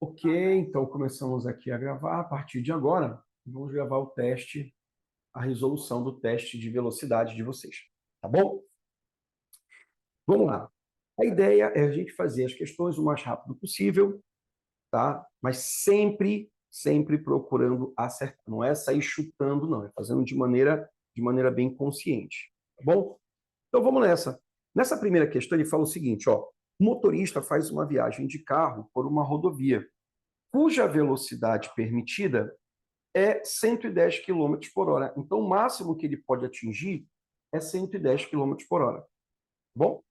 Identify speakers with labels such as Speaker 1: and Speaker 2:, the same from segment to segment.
Speaker 1: Ok, então começamos aqui a gravar. A partir de agora, vamos gravar o teste, a resolução do teste de velocidade de vocês. Tá bom? Vamos lá. A ideia é a gente fazer as questões o mais rápido possível, tá? Mas sempre procurando acertar. Não é sair chutando, não. É fazendo de maneira bem consciente. Tá bom? Então vamos nessa. Nessa primeira questão, ele fala o seguinte, ó. O motorista faz uma viagem de carro por uma rodovia, cuja velocidade permitida é 110 quilômetros por hora. Então, o máximo que ele pode atingir é 110 quilômetros por hora. Bom?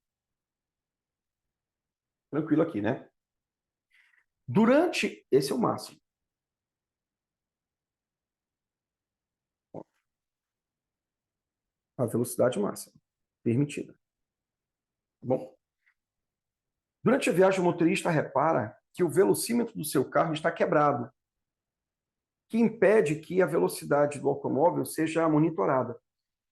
Speaker 1: Tranquilo aqui, né? Esse é o máximo. A velocidade máxima permitida. Bom? Durante a viagem, o motorista repara que o velocímetro do seu carro está quebrado, que impede que a velocidade do automóvel seja monitorada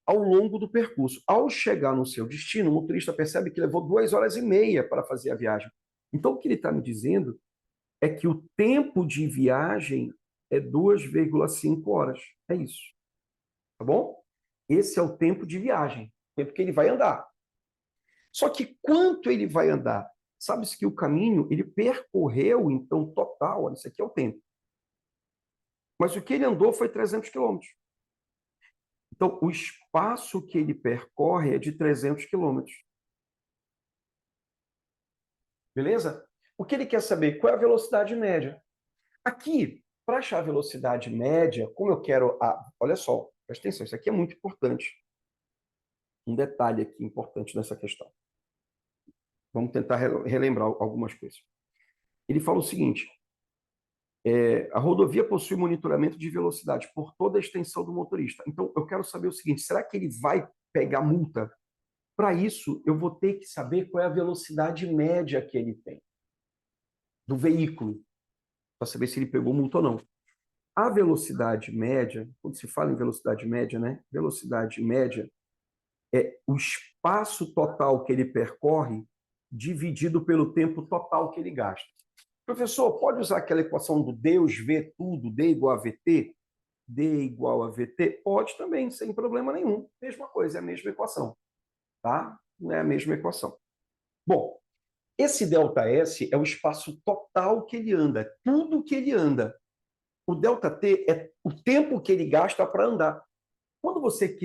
Speaker 1: ao longo do percurso. Ao chegar no seu destino, o motorista percebe que levou 2 horas e meia para fazer a viagem. Então, o que ele está me dizendo é que o tempo de viagem é 2,5 horas. É isso. Tá bom? Esse é o tempo de viagem, o tempo que ele vai andar. Só que quanto ele vai andar? Sabe-se que o caminho ele percorreu, então, total, olha, isso aqui é o tempo. Mas o que ele andou foi 300 quilômetros. Então, o espaço que ele percorre é de 300 quilômetros. Beleza? O que ele quer saber? Qual é a velocidade média? Aqui, para achar a velocidade média, como eu quero... olha só, presta atenção, isso aqui é muito importante. Um detalhe aqui importante nessa questão. Vamos tentar relembrar algumas coisas. Ele fala o seguinte, a rodovia possui monitoramento de velocidade por toda a extensão do motorista. Então, eu quero saber o seguinte, será que ele vai pegar multa? Para isso, eu vou ter que saber qual é a velocidade média que ele tem do veículo, para saber se ele pegou multa ou não. A velocidade média, quando se fala em velocidade média, né? Velocidade média é o espaço total que ele percorre dividido pelo tempo total que ele gasta. Professor, pode usar aquela equação do Deus vê tudo, D igual a VT? D igual a VT? Pode também, sem problema nenhum. Mesma coisa, é a mesma equação. Tá? Não é a mesma equação. Bom, esse ΔS é o espaço total que ele anda, tudo que ele anda. O ΔT é o tempo que ele gasta para andar. Quando você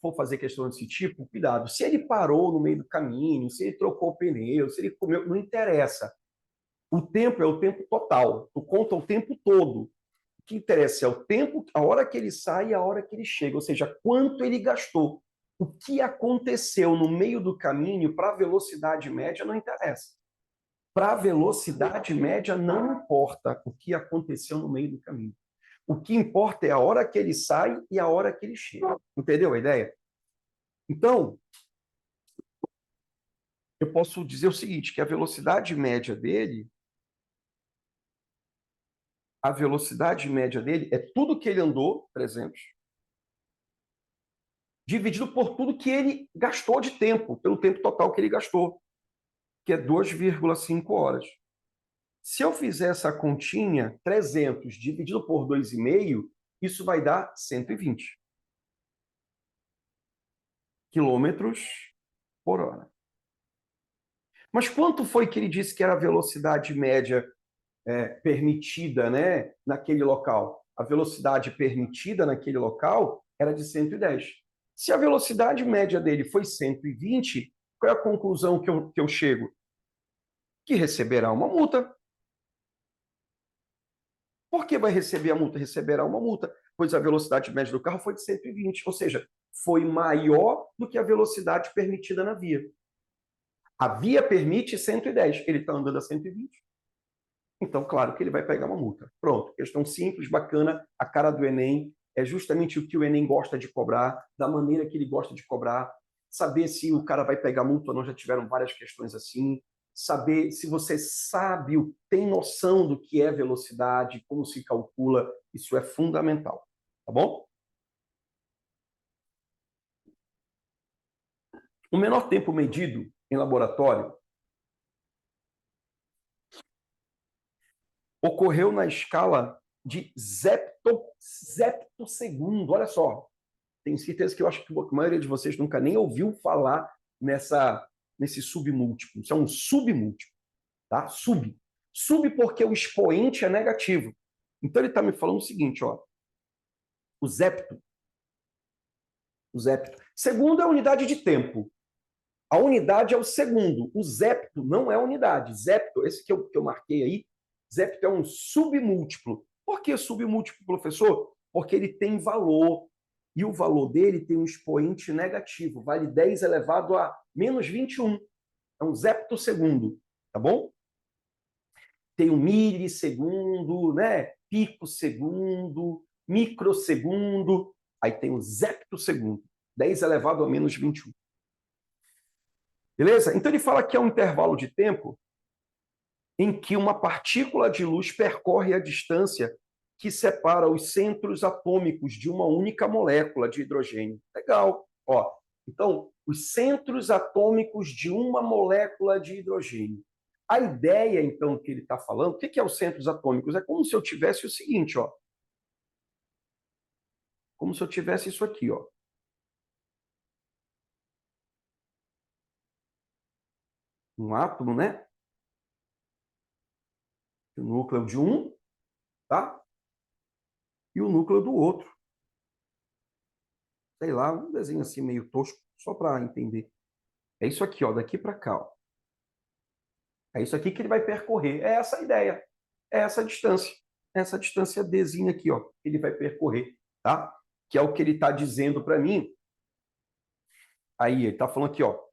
Speaker 1: for fazer questão desse tipo, cuidado. Se ele parou no meio do caminho, se ele trocou o pneu, se ele comeu, não interessa. O tempo é o tempo total. Tu conta o tempo todo. O que interessa é o tempo, a hora que ele sai e a hora que ele chega. Ou seja, quanto ele gastou. O que aconteceu no meio do caminho para a velocidade média não interessa. Para a velocidade média não importa o que aconteceu no meio do caminho. O que importa é a hora que ele sai e a hora que ele chega. Entendeu a ideia? Então, eu posso dizer o seguinte, que a velocidade média dele é tudo que ele andou, 300, dividido por tudo que ele gastou de tempo, pelo tempo total que ele gastou, que é 2,5 horas. Se eu fizer essa continha, 300 dividido por 2,5, isso vai dar 120 quilômetros por hora. Mas quanto foi que ele disse que era a velocidade média permitida, né, naquele local? A velocidade permitida naquele local era de 110. Se a velocidade média dele foi 120, qual é a conclusão que eu chego? Que receberá uma multa. Por que vai receber a multa? Receberá uma multa, pois a velocidade média do carro foi de 120, ou seja, foi maior do que a velocidade permitida na via. A via permite 110, ele está andando a 120. Então, claro que ele vai pegar uma multa. Pronto, questão simples, bacana, a cara do Enem, é justamente o que o Enem gosta de cobrar, da maneira que ele gosta de cobrar, saber se o cara vai pegar multa ou não, já tiveram várias questões assim, saber se você sabe, tem noção do que é velocidade, como se calcula, isso é fundamental, tá bom? O menor tempo medido em laboratório ocorreu na escala de zeptosegundo. Olha só, tenho certeza que eu acho que a maioria de vocês nunca nem ouviu falar nesse submúltiplo. Isso é um submúltiplo, tá? Sub porque o expoente é negativo. Então ele está me falando o seguinte, ó, o zepto. Segundo é a unidade de tempo. A unidade é o segundo. O zepto não é unidade. Zepto, esse que eu marquei aí, zepto é um submúltiplo. Por que submúltiplo, professor? Porque ele tem valor. E o valor dele tem um expoente negativo. Vale 10 elevado a menos 21. É um zeptosegundo. Tá bom? Tem o milissegundo, né? Picosegundo, microsegundo. Aí tem o zeptosegundo. 10 elevado a menos 21. Beleza? Então ele fala que é um intervalo de tempo em que uma partícula de luz percorre a distância que separa os centros atômicos de uma única molécula de hidrogênio. Legal. Ó, então, os centros atômicos de uma molécula de hidrogênio. A ideia, então, que ele está falando, o que é os centros atômicos? É como se eu tivesse o seguinte, ó. Como se eu tivesse isso aqui, ó. Um átomo, né? O núcleo de um, tá? E o núcleo do outro. Sei lá, um desenho assim meio tosco, só para entender. É isso aqui, ó, daqui para cá, ó. É isso aqui que ele vai percorrer. É essa a ideia. É essa distância. Essa distância Dzinha aqui, ó, que ele vai percorrer, tá? Que é o que ele está dizendo para mim. Aí, ele está falando aqui, ó.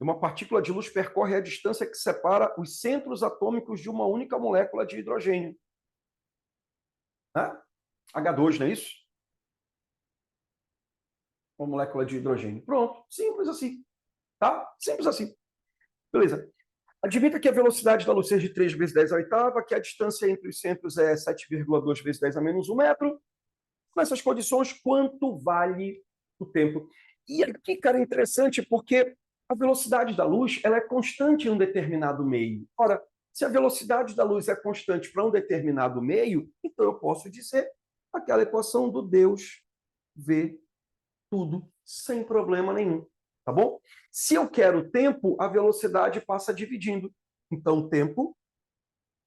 Speaker 1: Uma partícula de luz percorre a distância que separa os centros atômicos de uma única molécula de hidrogênio. Né? H2, não é isso? Uma molécula de hidrogênio. Pronto, simples assim. Tá? Simples assim. Beleza. Admita que a velocidade da luz seja de 3 vezes 10 à oitava, que a distância entre os centros é 7,2 vezes 10 a menos 1 metro. Nessas condições, quanto vale o tempo? E aqui, cara, é interessante porque a velocidade da luz ela é constante em um determinado meio. Ora, se a velocidade da luz é constante para um determinado meio, então eu posso dizer aquela equação do Deus vê tudo sem problema nenhum. Tá bom? Se eu quero tempo, a velocidade passa dividindo. Então, o tempo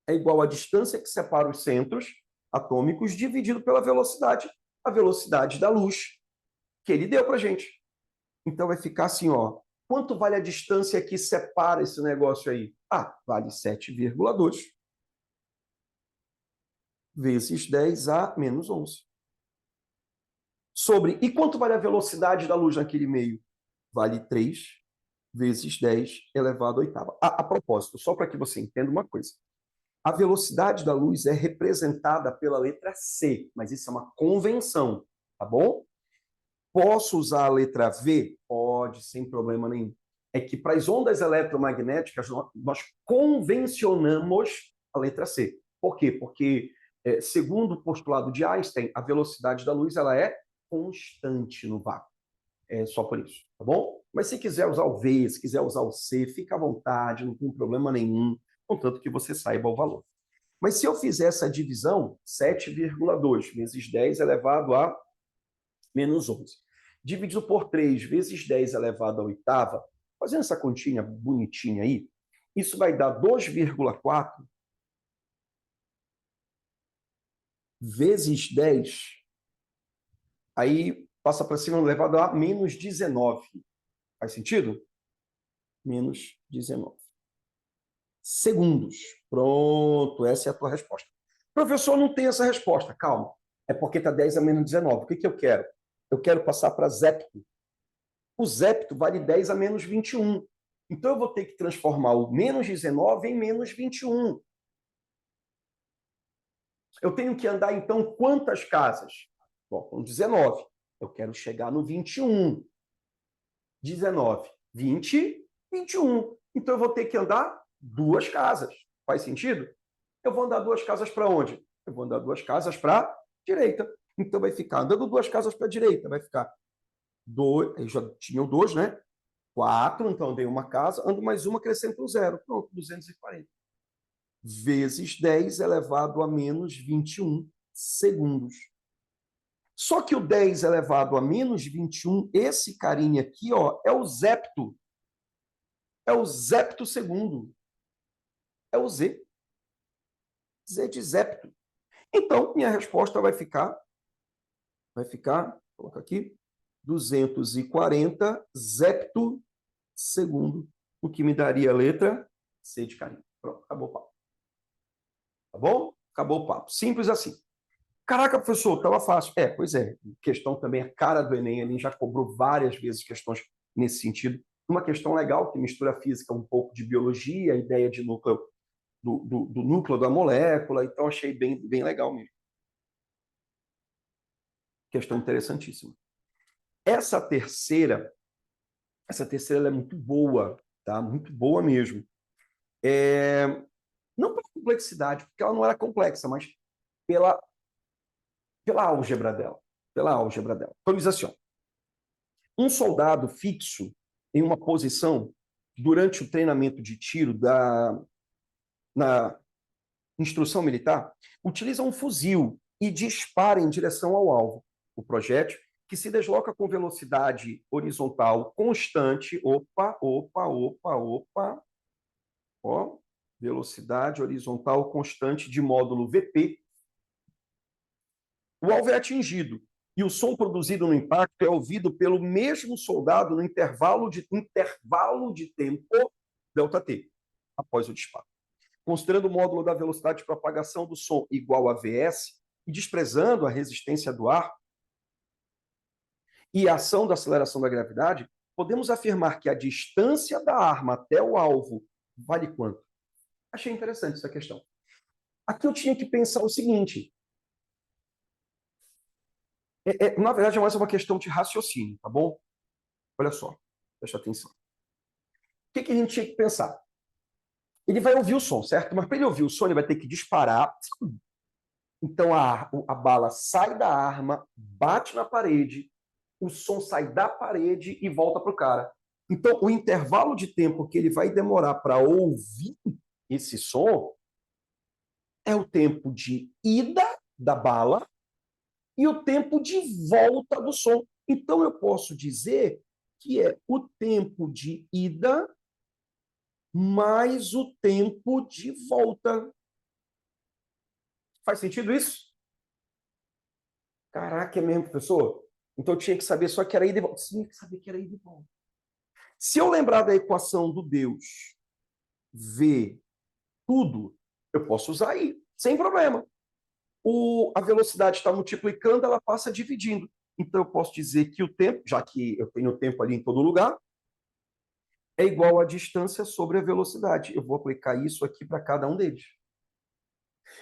Speaker 1: é igual à distância que separa os centros atômicos dividido pela velocidade, a velocidade da luz que ele deu para a gente. Então, vai ficar assim, ó. Quanto vale a distância que separa esse negócio aí? Ah, vale 7,2 vezes 10 a menos 11. E quanto vale a velocidade da luz naquele meio? Vale 3 vezes 10 elevado à oitava. A propósito, só para que você entenda uma coisa. A velocidade da luz é representada pela letra C, mas isso é uma convenção, tá bom? Posso usar a letra V? Pode, sem problema nenhum. É que para as ondas eletromagnéticas nós convencionamos a letra C. Por quê? Porque, segundo o postulado de Einstein, a velocidade da luz ela é constante no vácuo. É só por isso, tá bom? Mas se quiser usar o V, se quiser usar o C, fica à vontade, não tem problema nenhum, contanto que você saiba o valor. Mas se eu fizer essa divisão, 7,2 vezes 10 elevado a menos 11, dividido por 3 vezes 10 elevado à oitava, fazendo essa continha bonitinha aí, isso vai dar 2,4 vezes 10, aí passa para cima elevado a menos 19. Faz sentido? Menos 19 segundos. Pronto, essa é a tua resposta. Professor, não tem essa resposta. Calma. É porque está 10 a menos 19. O que eu quero? Eu quero passar para zepto. O zepto vale 10 a menos 21. Então, eu vou ter que transformar o menos 19 em menos 21. Eu tenho que andar, então, quantas casas? Bom, com 19. Eu quero chegar no 21. 19, 20, 21. Então, eu vou ter que andar 2 casas. Faz sentido? Eu vou andar 2 casas para onde? Eu vou andar 2 casas para a direita. Então, vai ficar andando 2 casas para a direita. Vai ficar 2, aí já tinha o 2, né? 4, então andei uma casa, ando mais uma, acrescento um 0. Pronto, 240. vezes 10 elevado a menos 21 segundos. Só que o 10 elevado a menos 21, esse carinha aqui, ó, é o zepto. É o zepto segundo. É o Z. Z de zepto. Então, minha resposta coloca aqui, 240 zepto segundo, o que me daria a letra C de carinha. Pronto, acabou o papo. Tá bom? Acabou o papo. Simples assim. Caraca, professor, estava fácil. Pois é. Questão também, a cara do Enem, ele já cobrou várias vezes questões nesse sentido. Uma questão legal, que mistura física um pouco de biologia, a ideia de núcleo, do núcleo da molécula, então achei bem legal mesmo. Questão interessantíssima. Essa terceira ela é muito boa, tá? Muito boa mesmo. Não pela complexidade, porque ela não era complexa, mas pela álgebra dela. Pela álgebra dela. Então, diz assim, ó, um soldado fixo em uma posição durante o treinamento de tiro na instrução militar utiliza um fuzil e dispara em direção ao alvo. O projétil, que se desloca com velocidade horizontal constante, ó, velocidade horizontal constante de módulo VP, o alvo é atingido e o som produzido no impacto é ouvido pelo mesmo soldado no intervalo de tempo ΔT, após o disparo. Considerando o módulo da velocidade de propagação do som igual a Vs e desprezando a resistência do ar e a ação da aceleração da gravidade, podemos afirmar que a distância da arma até o alvo vale quanto? Achei interessante essa questão. Aqui eu tinha que pensar o seguinte, na verdade, é mais uma questão de raciocínio, tá bom? Olha só, presta atenção. O que a gente tinha que pensar? Ele vai ouvir o som, certo? Mas para ele ouvir o som, ele vai ter que disparar. Então a bala sai da arma, bate na parede, o som sai da parede e volta para o cara. Então, o intervalo de tempo que ele vai demorar para ouvir esse som é o tempo de ida da bala e o tempo de volta do som. Então, eu posso dizer que é o tempo de ida mais o tempo de volta. Faz sentido isso? Caraca, é mesmo, professor? Então, eu tinha que saber só que era ida e volta. Tinha que saber que era ida e volta. Se eu lembrar da equação do Deus V tudo, eu posso usar aí, sem problema. A velocidade está multiplicando, ela passa dividindo. Então, eu posso dizer que o tempo, já que eu tenho o tempo ali em todo lugar, é igual à distância sobre a velocidade. Eu vou aplicar isso aqui para cada um deles.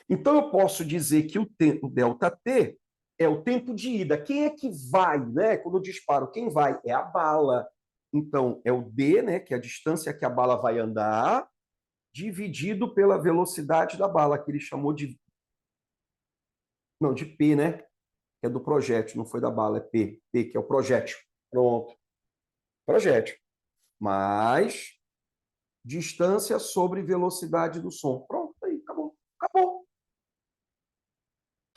Speaker 1: Então, eu posso dizer que o tempo ΔT é o tempo de ida. Quem é que vai, né? Quando eu disparo, quem vai? É a bala. Então, é o D, né? Que é a distância que a bala vai andar, dividido pela velocidade da bala, que ele chamou de... Não, de P, né? Que é do projétil, não foi da bala, é P. P, que é o projétil. Pronto. Projétil. Mais distância sobre velocidade do som. Pronto, aí, acabou. Acabou. O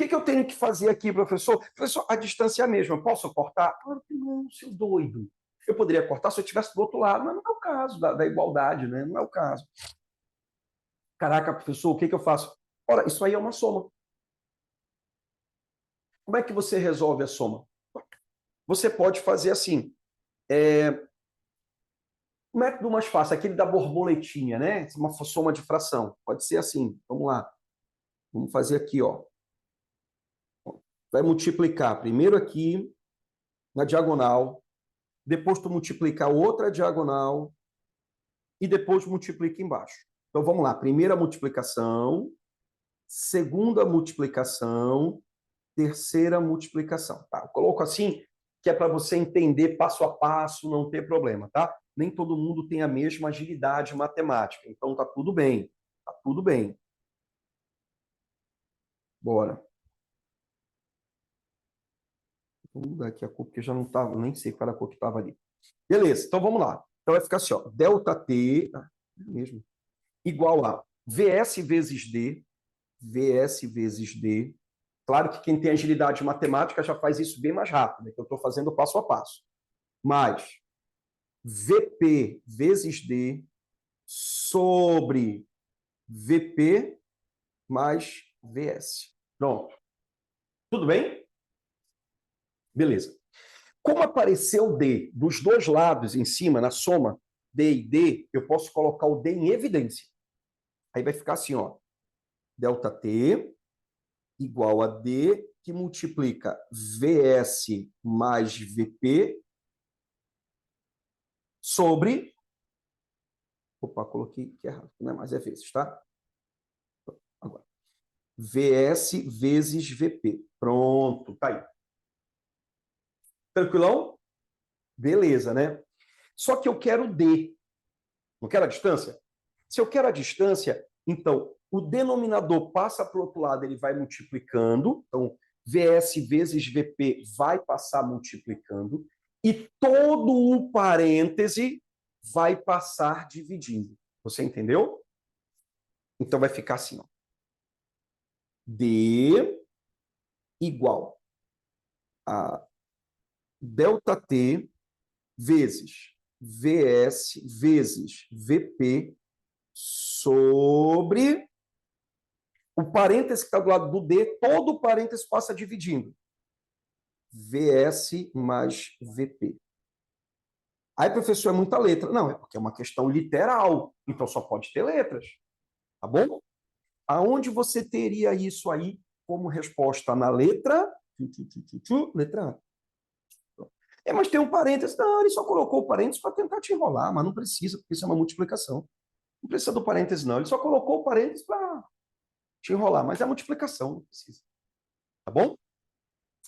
Speaker 1: que eu tenho que fazer aqui, professor? Professor, a distância é a mesma. Eu posso cortar? Claro que não, seu doido. Eu poderia cortar se eu estivesse do outro lado, mas não é o caso da igualdade, né? Não é o caso. Caraca, professor, o que eu faço? Ora, isso aí é uma soma. Como é que você resolve a soma? Você pode fazer assim. O método mais fácil, aquele da borboletinha, né? Uma soma de fração. Pode ser assim. Vamos lá. Vamos fazer aqui, ó. Vai multiplicar primeiro aqui na diagonal, depois tu multiplicar outra diagonal e depois multiplica embaixo. Então vamos lá. Primeira multiplicação, segunda multiplicação, terceira multiplicação. Tá? Eu coloco assim que é para você entender passo a passo, não ter problema, tá? Nem todo mundo tem a mesma agilidade matemática, então tá tudo bem, tá tudo bem. Bora. Vou mudar aqui a cor, porque já não estava, nem sei qual era a cor que estava ali. Beleza, então vamos lá. Então vai ficar assim, ó, ΔT, mesmo, igual a VS vezes D, VS vezes D. Claro que quem tem agilidade matemática já faz isso bem mais rápido, né, que eu estou fazendo passo a passo. Mais VP vezes D sobre VP mais VS. Pronto. Tudo bem? Beleza. Como apareceu D dos dois lados em cima, na soma D e D, eu posso colocar o D em evidência. Aí vai ficar assim, ó. Delta T igual a D que multiplica VS mais VP sobre... Opa, coloquei aqui errado. Não é mais, é vezes, tá? Agora. VS vezes VP. Pronto, tá aí. Tranquilão? Beleza, né? Só que eu quero D. Não quero a distância? Se eu quero a distância, então o denominador passa para o outro lado, ele vai multiplicando. Então, VS vezes VP vai passar multiplicando. E todo o parêntese vai passar dividindo. Você entendeu? Então, vai ficar assim, ó. D igual a delta T vezes VS vezes VP sobre o parêntese que está do lado do D, todo o parêntese passa dividindo. VS mais VP. Aí, professor, é muita letra. Não, é porque é uma questão literal, então só pode ter letras. Tá bom? Aonde você teria isso aí como resposta? Na letra? Letra A. Mas tem um parênteses. Não, ele só colocou o parênteses para tentar te enrolar, mas não precisa, porque isso é uma multiplicação. Não precisa do parênteses, não. Ele só colocou o parênteses para te enrolar, mas é multiplicação, não precisa. Tá bom?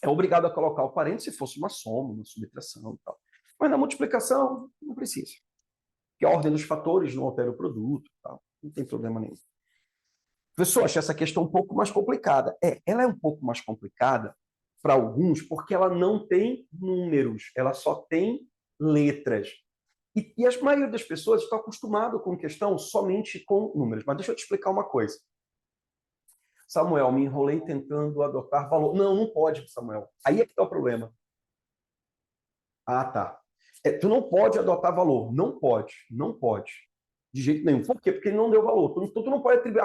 Speaker 1: É obrigado a colocar o parênteses se fosse uma soma, uma subtração e tal. Mas na multiplicação, não precisa. Porque a ordem dos fatores não altera o produto, tal. Não tem problema nenhum. Professor, acho essa questão um pouco mais complicada. Ela é um pouco mais complicada para alguns porque ela não tem números, ela só tem letras. E a maioria das pessoas está acostumada com questão somente com números. Mas deixa eu te explicar uma coisa. Samuel, me enrolei tentando adotar valor. Não, não pode, Samuel. Aí é que está o problema. Ah, tá. Tu não pode adotar valor. Não pode. Não pode. De jeito nenhum. Por quê? Porque ele não deu valor. Então, tu não pode atribuir.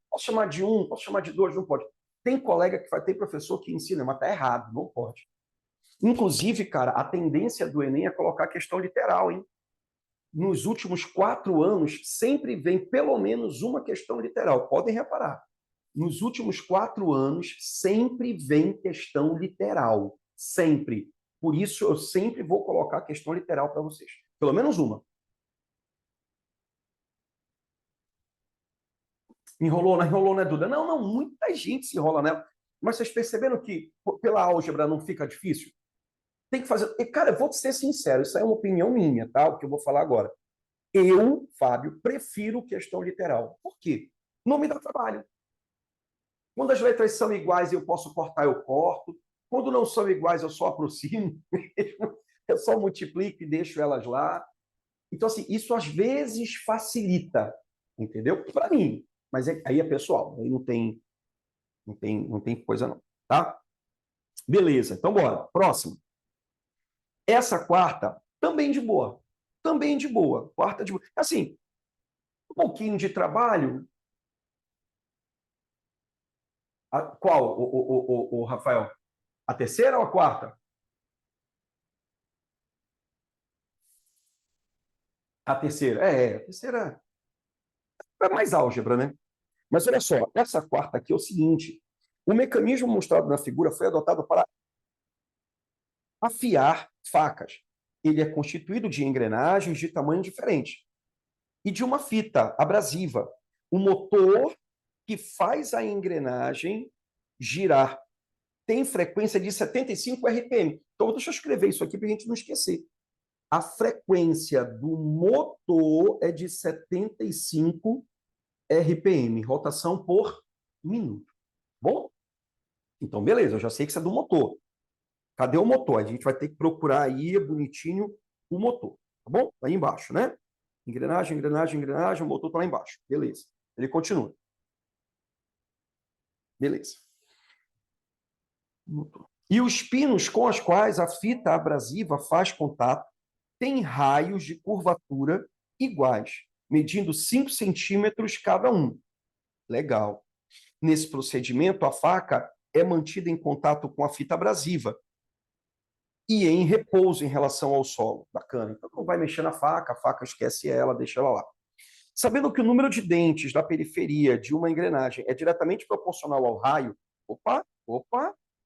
Speaker 1: Posso chamar de um, posso chamar de dois, não pode. Tem colega que vai ter professor que ensina, mas tá errado. Não pode. Inclusive, cara, a tendência do Enem é colocar questão literal, hein? Nos últimos 4 anos, sempre vem pelo menos uma questão literal. Podem reparar. Nos últimos 4 anos, sempre vem questão literal. Sempre. Por isso, eu sempre vou colocar questão literal para vocês. Pelo menos uma. Enrolou, né, Duda? Não, não, muita gente se enrola nela. Mas vocês perceberam que pela álgebra não fica difícil? Tem que fazer. E, cara, eu vou ser sincero, isso é uma opinião minha, tá? O que eu vou falar agora. Eu, Fábio, prefiro questão literal. Por quê? Não me dá trabalho. Quando as letras são iguais, eu posso cortar, eu corto. Quando não são iguais, eu só aproximo. Eu só multiplico e deixo elas lá. Então, assim, isso às vezes facilita, entendeu? Para mim. Mas aí é pessoal. Aí não tem coisa não, tá? Beleza, então bora. Próximo. Essa quarta, também de boa. Também de boa. Quarta de boa. Assim, um pouquinho de trabalho. Qual, o Rafael? A terceira ou a quarta? A terceira. A terceira é mais álgebra, né? Mas olha só, essa quarta aqui é o seguinte: o mecanismo mostrado na figura foi adotado para afiar facas. Ele é constituído de engrenagens de tamanho diferente e de uma fita abrasiva. O motor que faz a engrenagem girar tem frequência de 75 RPM. Então, deixa eu escrever isso aqui para a gente não esquecer. A frequência do motor é de 75 RPM, rotação por minuto. Bom? Então, beleza, eu já sei que isso é do motor. Cadê o motor? A gente vai ter que procurar aí, bonitinho, o motor. Tá bom? Aí embaixo, né? Engrenagem, engrenagem, engrenagem, o motor tá lá embaixo. Beleza. Ele continua. Beleza. E os pinos com os quais a fita abrasiva faz contato têm raios de curvatura iguais, medindo 5 centímetros cada um. Legal. Nesse procedimento, a faca é mantida em contato com a fita abrasiva e em repouso em relação ao solo. Bacana. Então, não vai mexer na faca, a faca esquece ela, deixa ela lá. Sabendo que o número de dentes da periferia de uma engrenagem é diretamente proporcional ao raio, opa,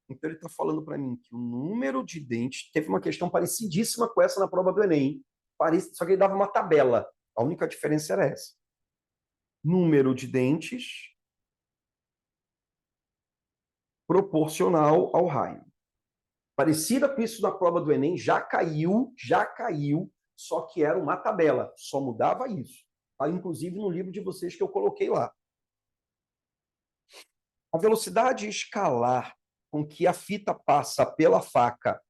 Speaker 1: então ele está falando para mim que o número de dentes, teve uma questão parecidíssima com essa na prova do Enem, só que ele dava uma tabela, a única diferença era essa. Número de dentes proporcional ao raio. Parecida com isso na prova do Enem, já caiu, só que era uma tabela, só mudava isso. Tá, inclusive no livro de vocês que eu coloquei lá. A velocidade escalar com que a fita passa pela faca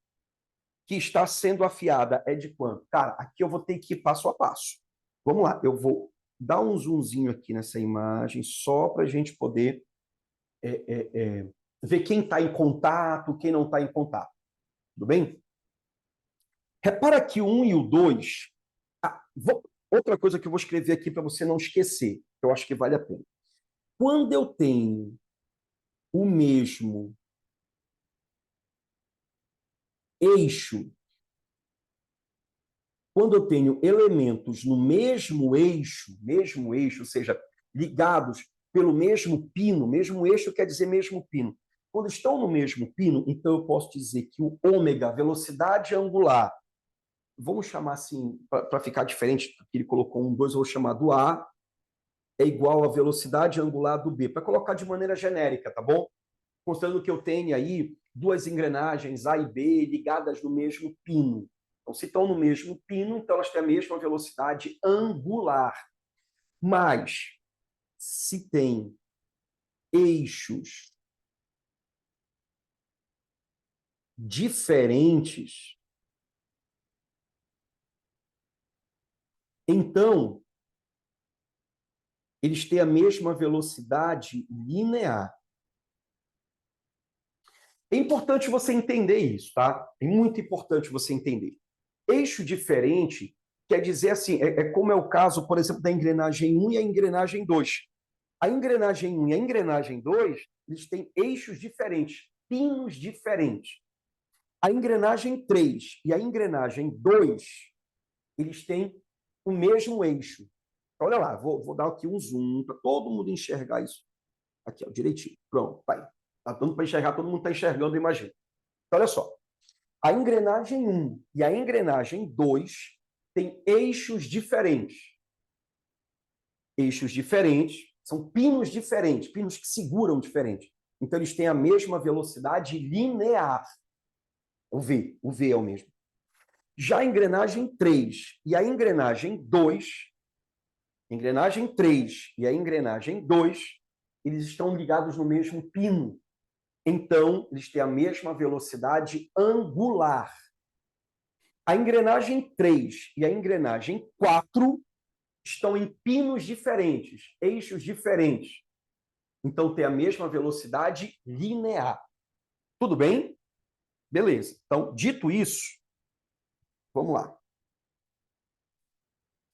Speaker 1: que está sendo afiada é de quanto? Cara, aqui eu vou ter que ir passo a passo. Vamos lá, eu vou dar um zoomzinho aqui nessa imagem, só para a gente poder ver quem está em contato, quem não está em contato. Tudo bem? Repara que o 1 e o 2... outra coisa que eu vou escrever aqui para você não esquecer, que eu acho que vale a pena. Quando eu tenho o mesmo eixo, quando eu tenho elementos no mesmo eixo, ou seja, ligados pelo mesmo pino, mesmo eixo quer dizer mesmo pino. Quando estão no mesmo pino, então eu posso dizer que o ômega, velocidade angular, vamos chamar assim, para ficar diferente, porque ele colocou um 2, eu vou chamar do A, é igual à velocidade angular do B, para colocar de maneira genérica, tá bom? Considerando que eu tenho aí duas engrenagens A e B ligadas no mesmo pino. Então, se estão no mesmo pino, então elas têm a mesma velocidade angular. Mas, se tem eixos diferentes, então, eles têm a mesma velocidade linear. É importante você entender isso, tá? É muito importante você entender. Eixo diferente quer dizer assim, como é o caso, por exemplo, da engrenagem 1 e a engrenagem 2. A engrenagem 1 e a engrenagem 2, eles têm eixos diferentes, pinos diferentes. A engrenagem 3 e a engrenagem 2, eles têm o mesmo eixo. Olha lá, vou dar aqui um zoom para todo mundo enxergar isso. Aqui, ó, direitinho. Pronto, vai. Está dando para enxergar, todo mundo está enxergando, imagina. Então, olha só. A engrenagem 1 e a engrenagem 2 têm eixos diferentes. Eixos diferentes, são pinos diferentes, pinos que seguram diferente. Então, eles têm a mesma velocidade linear. O V é o mesmo. Já a engrenagem 3 e a engrenagem 2, engrenagem 3 e a engrenagem 2, eles estão ligados no mesmo pino. Então, eles têm a mesma velocidade angular. A engrenagem 3 e a engrenagem 4 estão em pinos diferentes, eixos diferentes. Então, tem a mesma velocidade linear. Tudo bem? Beleza. Então, dito isso, vamos lá.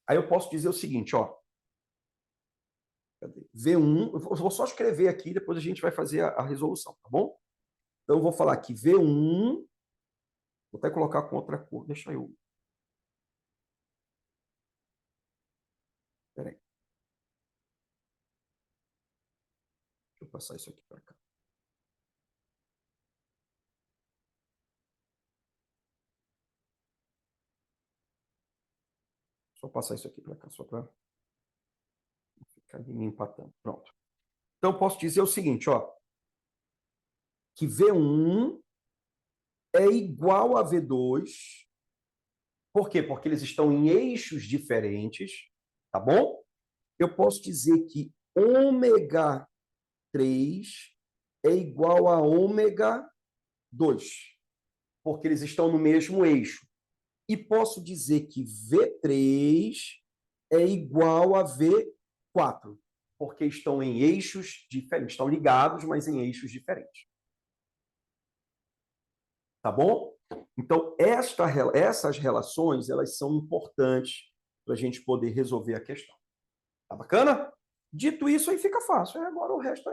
Speaker 1: Aí eu posso dizer o seguinte, ó. V1, eu vou só escrever aqui, depois a gente vai fazer a resolução, tá bom? Então, eu vou falar aqui V1, vou até colocar com outra cor, deixa eu... Espera aí. Deixa eu passar isso aqui para cá. Só passar isso aqui para cá, só para ficar me empatando. Pronto. Então, eu posso dizer o seguinte, ó, que V1 é igual a V2. Por quê? Porque eles estão em eixos diferentes, tá bom? Eu posso dizer que ômega 3 é igual a ômega 2, porque eles estão no mesmo eixo. E posso dizer que V3 é igual a V4. Porque estão em eixos diferentes. Estão ligados, mas em eixos diferentes. Tá bom? Então, essas relações, elas são importantes para a gente poder resolver a questão. Tá bacana? Dito isso, aí fica fácil. Agora o resto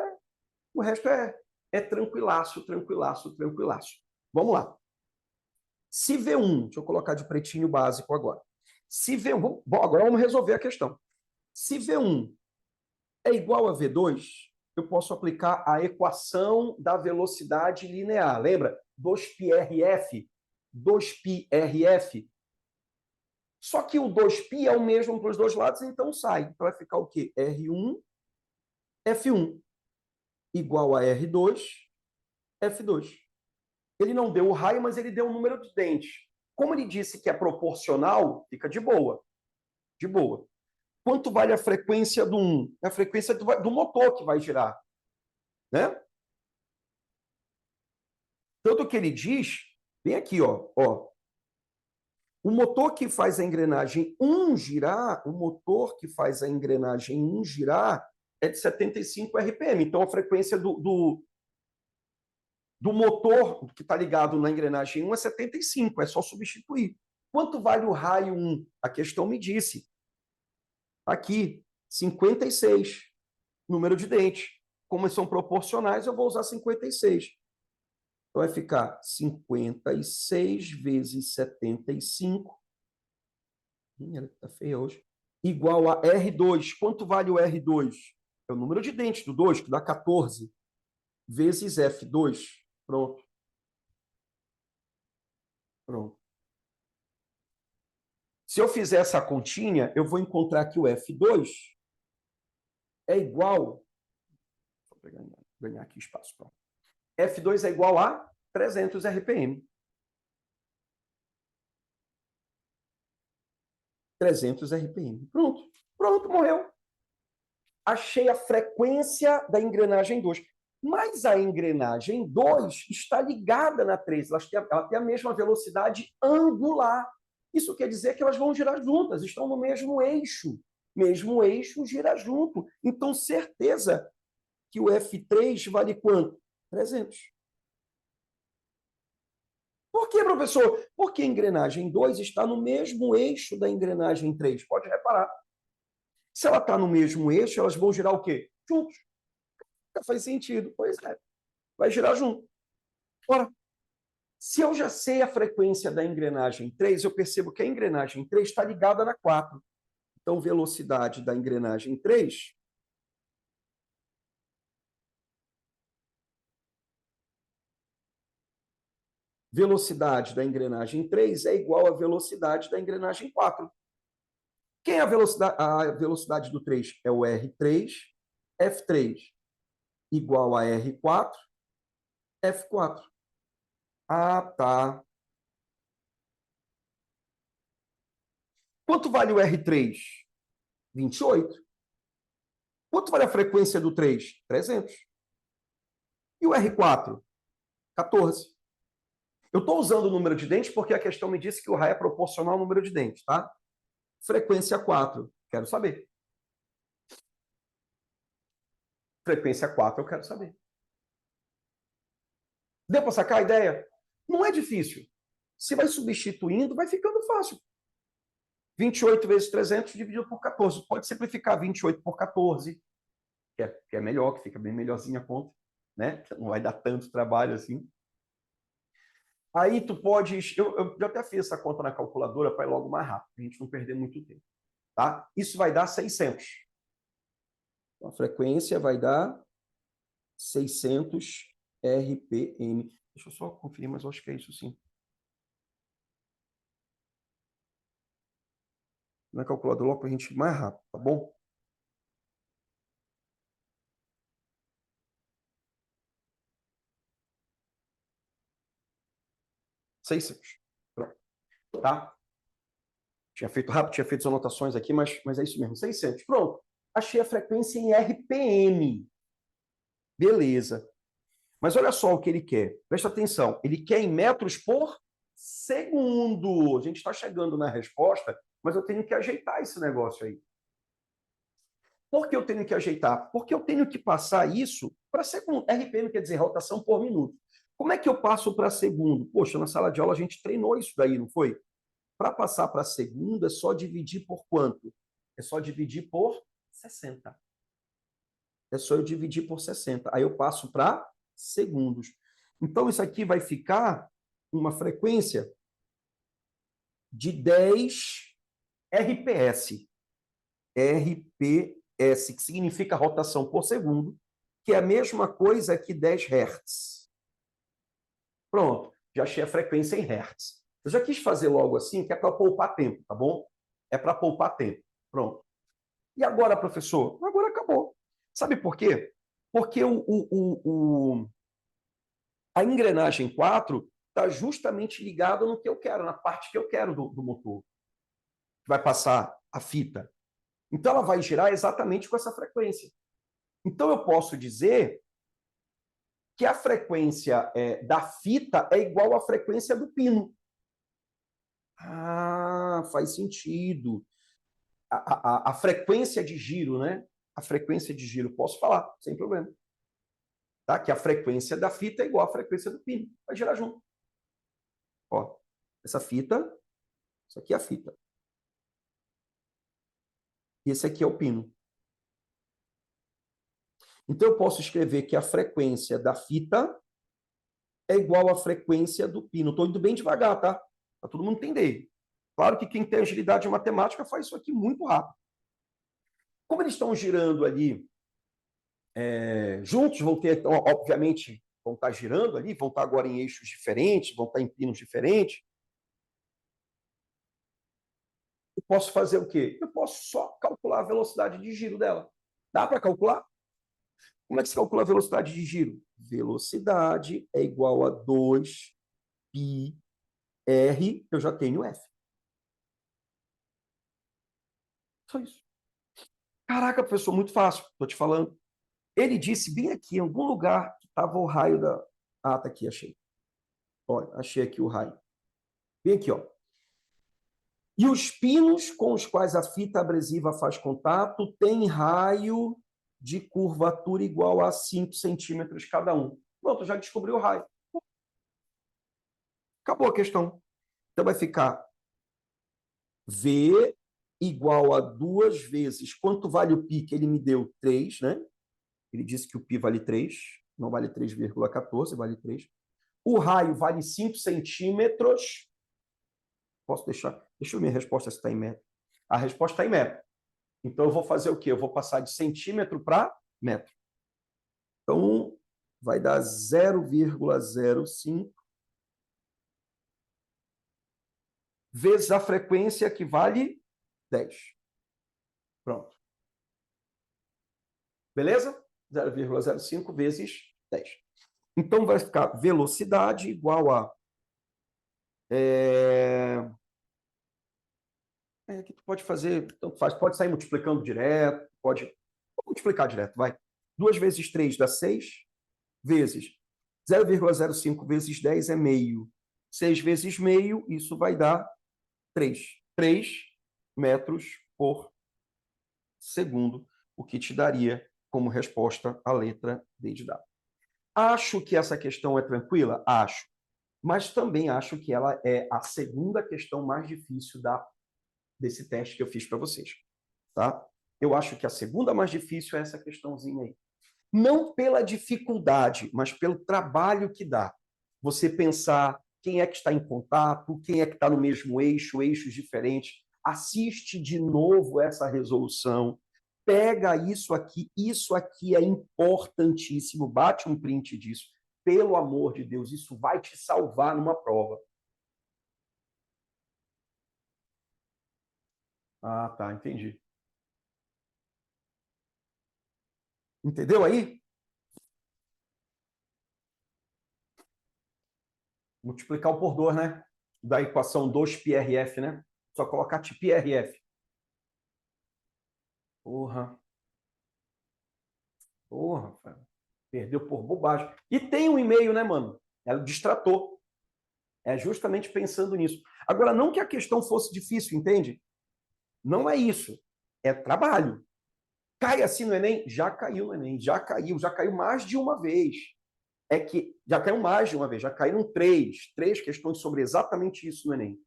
Speaker 1: é tranquilaço, tranquilaço, tranquilaço. Vamos lá. Se V1, deixa eu colocar de pretinho básico agora. Se V1, bom, agora vamos resolver a questão. Se V1 é igual a V2, eu posso aplicar a equação da velocidade linear. Lembra? 2πrf. 2πrf. Só que o 2π é o mesmo para os dois lados, então sai. Então vai ficar o quê? R1, F1 igual a R2, F2. Ele não deu o raio, mas ele deu o número de dentes. Como ele disse que é proporcional, fica de boa. De boa. Quanto vale a frequência do 1? É a frequência do motor que vai girar. Né? Tanto que ele diz, bem aqui, ó, o motor que faz a engrenagem 1 girar, é de 75 RPM. Então, a frequência do motor que está ligado na engrenagem 1 é 75, é só substituir. Quanto vale o raio 1? A questão me disse. Aqui, 56, número de dentes. Como são proporcionais, eu vou usar 56. Então, vai ficar 56 vezes 75. Ela está feia hoje. Igual a R2. Quanto vale o R2? É o número de dentes do 2, que dá 14. Vezes F2. Pronto. Pronto. Se eu fizer essa continha, eu vou encontrar que o F2 é igual... Deixa eu ganhar aqui espaço. Pronto. F2 é igual a 300 RPM. 300 RPM. Pronto. Pronto, morreu. Achei a frequência da engrenagem 2. Mas a engrenagem 2 está ligada na 3. Ela tem a mesma velocidade angular. Isso quer dizer que elas vão girar juntas, estão no mesmo eixo. Mesmo eixo gira junto. Então, certeza que o F3 vale quanto? 300. Por que, professor? Porque a engrenagem 2 está no mesmo eixo da engrenagem 3. Pode reparar. Se ela está no mesmo eixo, elas vão girar o quê? Juntos. Não faz sentido. Pois é. Vai girar junto. Ora, se eu já sei a frequência da engrenagem 3, eu percebo que a engrenagem 3 está ligada na 4. Então, velocidade da engrenagem 3... Velocidade da engrenagem 3 é igual à velocidade da engrenagem 4. Quem é a velocidade? A velocidade do 3 é o R3, F3 igual a R4, F4. Ah, tá. Quanto vale o R3? 28. Quanto vale a frequência do 3? 300. E o R4? 14. Eu estou usando o número de dentes porque a questão me disse que o raio é proporcional ao número de dentes, tá? Frequência 4, quero saber. Frequência 4, eu quero saber. Deu para sacar a ideia? Não é difícil. Se vai substituindo, vai ficando fácil. 28 vezes 300 dividido por 14. Pode simplificar 28 por 14, que é melhor, que fica bem melhorzinha a conta, né? Não vai dar tanto trabalho assim. Aí tu pode... Eu já até fiz essa conta na calculadora para ir logo mais rápido, para a gente não perder muito tempo. Tá? Isso vai dar 600. Então, a frequência vai dar 600 RPM. Deixa eu só conferir, mas eu acho que é isso sim. Na calculadora logo para a gente ir mais rápido, tá bom? Pronto. Tá? Tinha feito rápido, tinha feito as anotações aqui, mas é isso mesmo, 600. Pronto. Achei a frequência em RPM. Beleza. Mas olha só o que ele quer. Presta atenção. Ele quer em metros por segundo. A gente está chegando na resposta, mas eu tenho que ajeitar esse negócio aí. Por que eu tenho que ajeitar? Porque eu tenho que passar isso para segundo. RPM quer dizer rotação por minuto. Como é que eu passo para segundo? Poxa, na sala de aula a gente treinou isso daí, não foi? Para passar para segundo é só dividir por quanto? É só dividir por 60. É só eu dividir por 60. Aí eu passo para segundos. Então, isso aqui vai ficar uma frequência de 10 RPS. RPS, que significa rotação por segundo, que é a mesma coisa que 10 Hz. Pronto, já achei a frequência em Hertz. Eu já quis fazer logo assim, que é para poupar tempo, tá bom? É para poupar tempo. Pronto. E agora, professor? Agora acabou. Sabe por quê? Porque a engrenagem 4 está justamente ligada no que eu quero, na parte que eu quero do motor. Que vai passar a fita. Então, ela vai girar exatamente com essa frequência. Então, eu posso dizer que a frequência da fita é igual à frequência do pino. Ah, faz sentido. A frequência de giro, né? A frequência de giro, posso falar, sem problema. Tá? Que a frequência da fita é igual à frequência do pino. Vai girar junto. Ó, essa fita, isso aqui é a fita. E esse aqui é o pino. Então, eu posso escrever que a frequência da fita é igual à frequência do pino. Estou indo bem devagar, tá? Para todo mundo entender. Claro que quem tem agilidade em matemática faz isso aqui muito rápido. Como eles estão girando ali juntos, vão ter, obviamente, vão estar girando ali, vão estar agora em eixos diferentes, vão estar em pinos diferentes. Eu posso fazer o quê? Eu posso só calcular a velocidade de giro dela. Dá para calcular? Como é que se calcula a velocidade de giro? Velocidade é igual a 2πr, eu já tenho F. Só isso. Caraca, professor, muito fácil, estou te falando. Ele disse bem aqui, em algum lugar, que estava o raio da... Ah, tá aqui, achei. Olha, achei aqui o raio. Bem aqui, ó. E os pinos com os quais a fita abrasiva faz contato têm raio de curvatura igual a 5 centímetros cada um. Pronto, já descobri o raio. Acabou a questão. Então vai ficar V igual a 2 vezes. Quanto vale o π? Que ele me deu 3, né? Ele disse que o π vale 3, não vale 3,14, vale 3. O raio vale 5 centímetros. Posso deixar? Deixa eu ver a resposta se está em metro. A resposta está em metro. Então, eu vou fazer o quê? Eu vou passar de centímetro para metro. Então, vai dar 0,05 vezes a frequência que vale 10. Pronto. Beleza? 0,05 vezes 10. Então, vai ficar velocidade igual a... que tu pode fazer, tanto faz, pode sair multiplicando direto, pode multiplicar direto, vai. 2 vezes 3 dá 6, vezes 0,05 vezes 10 é meio. 6 vezes meio, isso vai dar 3. 3 metros por segundo, o que te daria como resposta a letra D de dado. Acho que essa questão é tranquila? Acho. Mas também acho que ela é a segunda questão mais difícil desse teste que eu fiz para vocês. Tá? Eu acho que a segunda mais difícil é essa questãozinha aí. Não pela dificuldade, mas pelo trabalho que dá. Você pensar quem é que está em contato, quem é que está no mesmo eixo, eixos diferentes. Assiste de novo essa resolução. Pega isso aqui é importantíssimo. Bate um print disso. Pelo amor de Deus, isso vai te salvar numa prova. Ah, tá, entendi. Entendeu aí? Multiplicar o por 2, né? Da equação 2πrf, né? Só colocar πrf. Porra. Porra, cara. Perdeu por bobagem. E tem um e-mail, né, mano? Ela distratou. É justamente pensando nisso. Agora, não que a questão fosse difícil, entende? Não é isso. É trabalho. Cai assim no Enem? Já caiu no Enem, já caiu mais de uma vez. É que já caiu mais de uma vez, já caíram três questões sobre exatamente isso no Enem.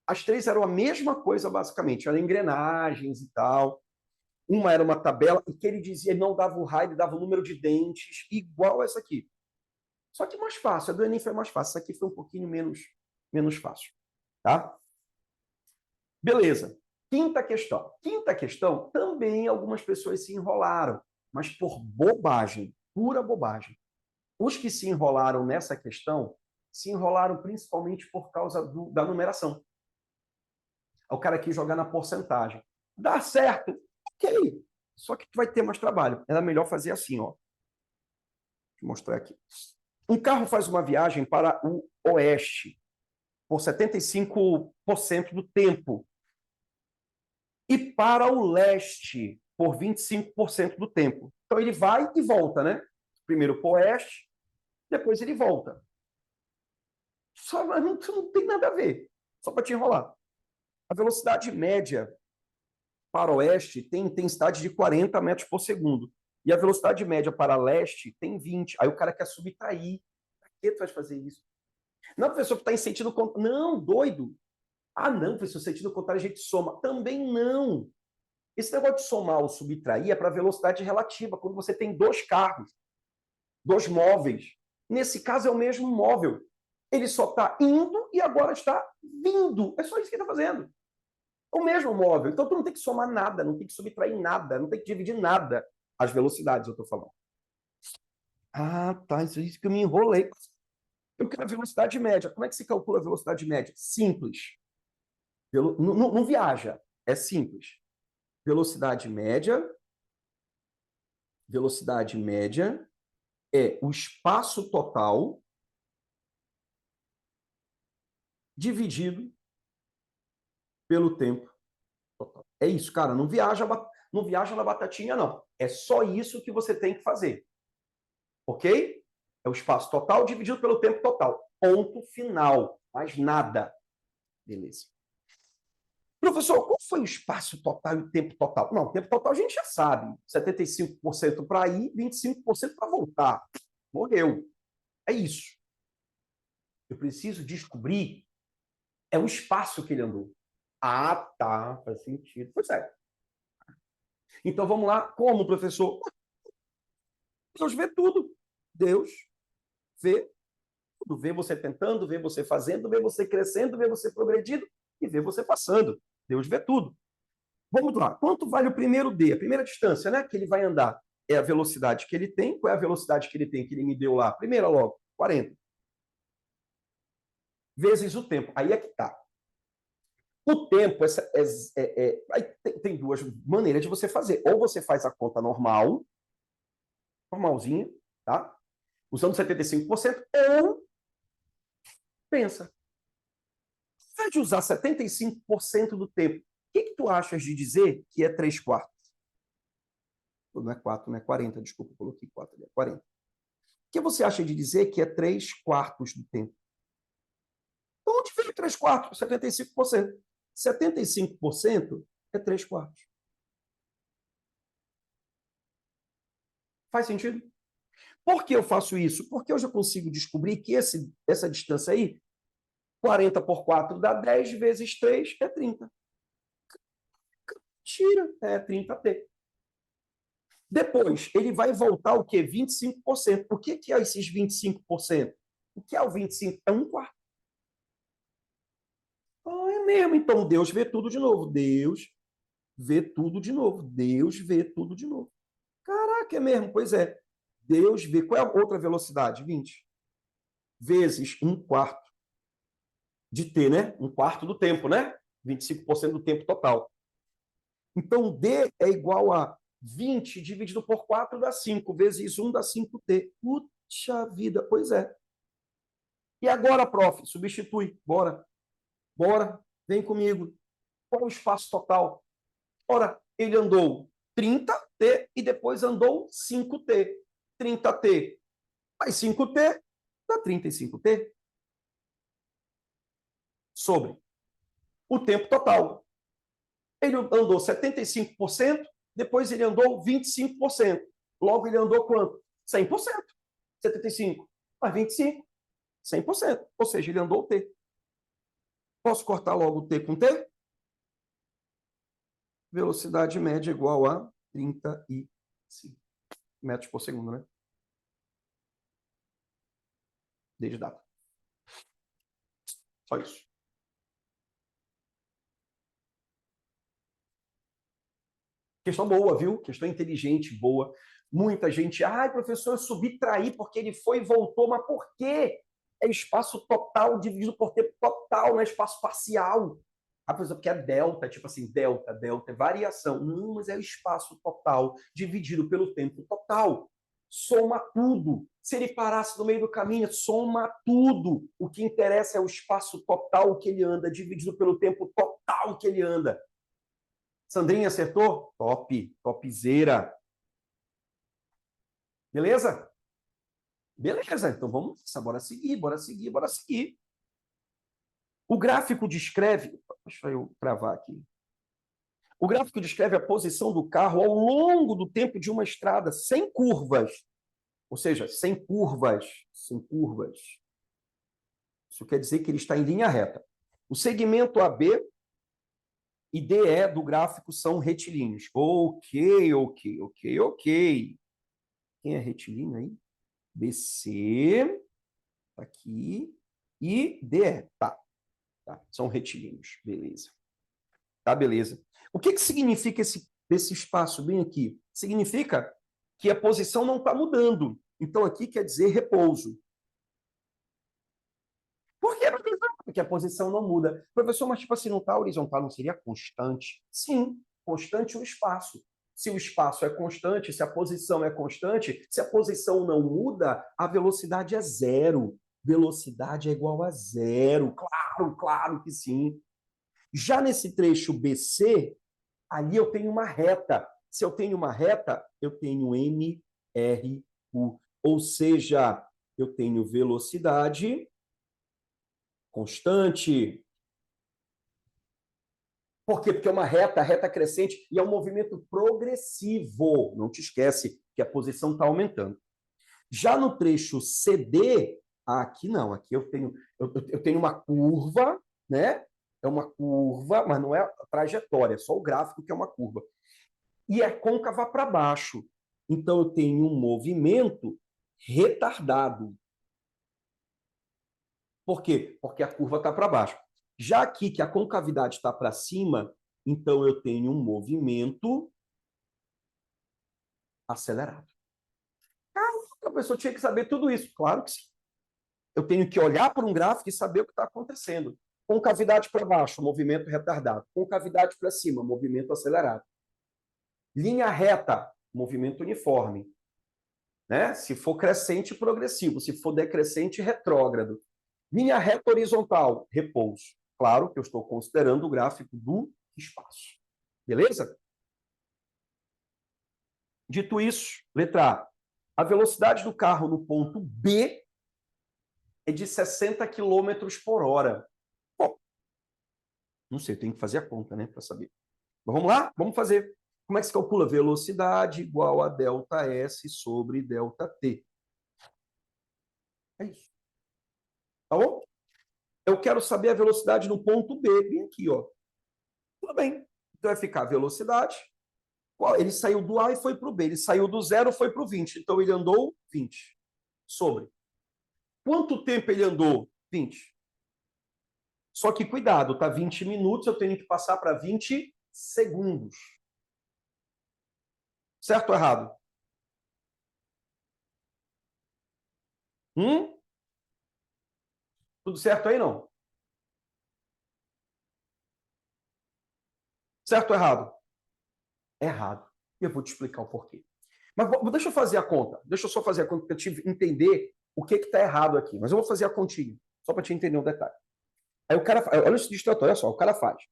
Speaker 1: As três eram a mesma coisa, basicamente, eram engrenagens e tal. Uma era uma tabela, e que ele dizia, ele não dava o raio, ele dava o número de dentes, igual essa aqui. Só que mais fácil, a do Enem foi mais fácil, essa aqui foi um pouquinho menos fácil. Tá? Beleza. Quinta questão. Quinta questão, também algumas pessoas se enrolaram, mas por bobagem, pura bobagem. Os que se enrolaram nessa questão, se enrolaram principalmente por causa da numeração. O cara quis jogar na porcentagem. Dá certo, ok. Só que tu vai ter mais trabalho. Era melhor fazer assim, ó. Deixa eu mostrar aqui. Um carro faz uma viagem para o oeste por 75% do tempo e para o leste por 25% do tempo. Então ele vai e volta, né? Primeiro para o oeste, depois ele volta. Só não tem nada a ver. Só para te enrolar. A velocidade média para oeste tem intensidade de 40 metros por segundo. E a velocidade média para leste tem 20. Aí o cara quer subtrair. Para que tu vai fazer isso? Não, professor, está em sentido contrário. Não, doido. Ah, não, professor, sentido contrário a gente soma. Também não. Esse negócio de somar ou subtrair é para velocidade relativa, quando você tem dois carros, dois móveis. Nesse caso é o mesmo móvel. Ele só está indo e agora está vindo. É só isso que ele está fazendo. O mesmo móvel. Então, tu não tem que somar nada, não tem que subtrair nada, não tem que dividir nada. As velocidades, eu estou falando. Ah, tá. Isso que eu me enrolei. Eu quero a velocidade média. Como é que se calcula a velocidade média? Simples. Não viaja. É simples. Velocidade média é o espaço total dividido pelo tempo total. É isso, cara. Não viaja na batatinha, não. É só isso que você tem que fazer. Ok? É o espaço total dividido pelo tempo total. Ponto final. Mais nada. Beleza. Professor, qual foi o espaço total e o tempo total? Não, o tempo total a gente já sabe. 75% para ir, 25% para voltar. Morreu. É isso. Eu preciso descobrir o espaço que ele andou. Ah, tá. Faz sentido. Pois é. Então vamos lá. Como, professor? Deus vê tudo. Deus vê tudo. Vê você tentando, vê você fazendo, vê você crescendo, vê você progredindo e vê você passando. Deus vê tudo. Vamos lá. Quanto vale o primeiro D? A primeira distância, né? Que ele vai andar é a velocidade que ele tem. Qual é a velocidade que ele tem que ele me deu lá? Primeira logo, 40. Vezes o tempo. Aí é que tá. O tempo, aí tem duas maneiras de você fazer. Ou você faz a conta normal, normalzinha, tá? Usando 75%, ou pensa. Ao invés de usar 75% do tempo, o que tu achas de dizer que é 3 quartos? Não é 4, não é 40, desculpa, coloquei 4 ali, é 40. O que você acha de dizer que é 3 quartos do tempo? Então, onde veio 3 quartos? 75%. 75% é 3 quartos. Faz sentido? Por que eu faço isso? Porque eu já consigo descobrir que essa distância aí, 40 por 4 dá 10 vezes 3 é 30. Tira, é 30t. Depois, ele vai voltar o quê? 25%. O que é esses 25%? O que é o 25%? É um quarto. Ah, é mesmo. Então, Deus vê tudo de novo. Deus vê tudo de novo. Deus vê tudo de novo. Caraca, é mesmo. Pois é. Deus vê. Qual é a outra velocidade? 20. Vezes um quarto de t, né? Um quarto do tempo, né? 25% do tempo total. Então, D é igual a 20 dividido por 4 dá 5. Vezes 1 dá 5t. Puxa vida, pois é. E agora, prof, substitui. Bora. Bora. Vem comigo. Qual o espaço total? Ora, ele andou 30t e depois andou 5t. 30t mais 5t dá 35t. Sobre o tempo total. Ele andou 75%, depois ele andou 25%. Logo, ele andou quanto? 100%. 75%. Mais 25%. 100%. Ou seja, ele andou o T. Posso cortar logo o T com T? Velocidade média igual a 35 metros por segundo, né? Desde data. Só isso. Questão boa, viu? Questão inteligente, boa. Muita gente, professor, eu subtraí porque ele foi e voltou, mas por quê? É espaço total dividido por tempo total, não é espaço parcial. Professor, porque é delta, tipo assim, delta é variação. Não, mas é o espaço total dividido pelo tempo total. Soma tudo. Se ele parasse no meio do caminho, soma tudo. O que interessa é o espaço total que ele anda, dividido pelo tempo total que ele anda. Sandrinha acertou? Top, topzera. Beleza? Beleza, então vamos nessa, bora seguir, bora seguir, bora seguir. O gráfico descreve, deixa eu cravar aqui. O gráfico descreve a posição do carro ao longo do tempo de uma estrada sem curvas. Ou seja, sem curvas, sem curvas. Isso quer dizer que ele está em linha reta. O segmento AB e DE do gráfico são retilíneos. Ok. Quem é retilíneo aí? BC, aqui, e DE, tá. São retilíneos, beleza. Tá, beleza. O que significa esse espaço bem aqui? Significa que a posição não está mudando. Então, aqui quer dizer repouso. Por quê, professor? Porque a posição não muda. Professor, mas tipo assim, não está horizontal, não seria constante? Sim, constante o espaço. Se o espaço é constante, se a posição é constante, se a posição não muda, a velocidade é zero. Velocidade é igual a zero. Claro que sim. Já nesse trecho BC, ali eu tenho uma reta. Se eu tenho uma reta, eu tenho MRU. Ou seja, eu tenho velocidade constante. Por quê? Porque é uma reta crescente e é um movimento progressivo. Não te esquece que a posição está aumentando. Já no trecho CD, aqui não, aqui eu tenho uma curva, né? É uma curva, mas não é a trajetória, é só o gráfico que é uma curva. E é côncava para baixo. Então eu tenho um movimento retardado. Por quê? Porque a curva está para baixo. Já aqui que a concavidade está para cima, então eu tenho um movimento acelerado. A pessoa tinha que saber tudo isso. Claro que sim. Eu tenho que olhar para um gráfico e saber o que está acontecendo. Concavidade para baixo, movimento retardado. Concavidade para cima, movimento acelerado. Linha reta, movimento uniforme. Né? Se for crescente, progressivo. Se for decrescente, retrógrado. Linha reta horizontal, repouso. Claro que eu estou considerando o gráfico do espaço. Beleza? Dito isso, letra A. A velocidade do carro no ponto B é de 60 km por hora. Bom, não sei, tem que fazer a conta, né, para saber. Mas vamos lá? Vamos fazer. Como é que se calcula? Velocidade igual a ΔS sobre ΔT. É isso. Tá bom? Eu quero saber a velocidade no ponto B, bem aqui, ó. Tudo bem. Então vai ficar a velocidade. Ele saiu do A e foi para o B. Ele saiu do 0 e foi para o 20. Então ele andou 20. Sobre. Quanto tempo ele andou? 20. Só que cuidado, tá 20 minutos, eu tenho que passar para 20 segundos. Certo ou errado? Tudo certo aí, não? Certo ou errado? Errado. E eu vou te explicar o porquê. Mas deixa eu fazer a conta. Deixa eu só fazer a conta para te entender o que está errado aqui. Mas eu vou fazer a continha, só para te entender um detalhe. Aí o cara, olha esse distrator, olha só, o cara faz.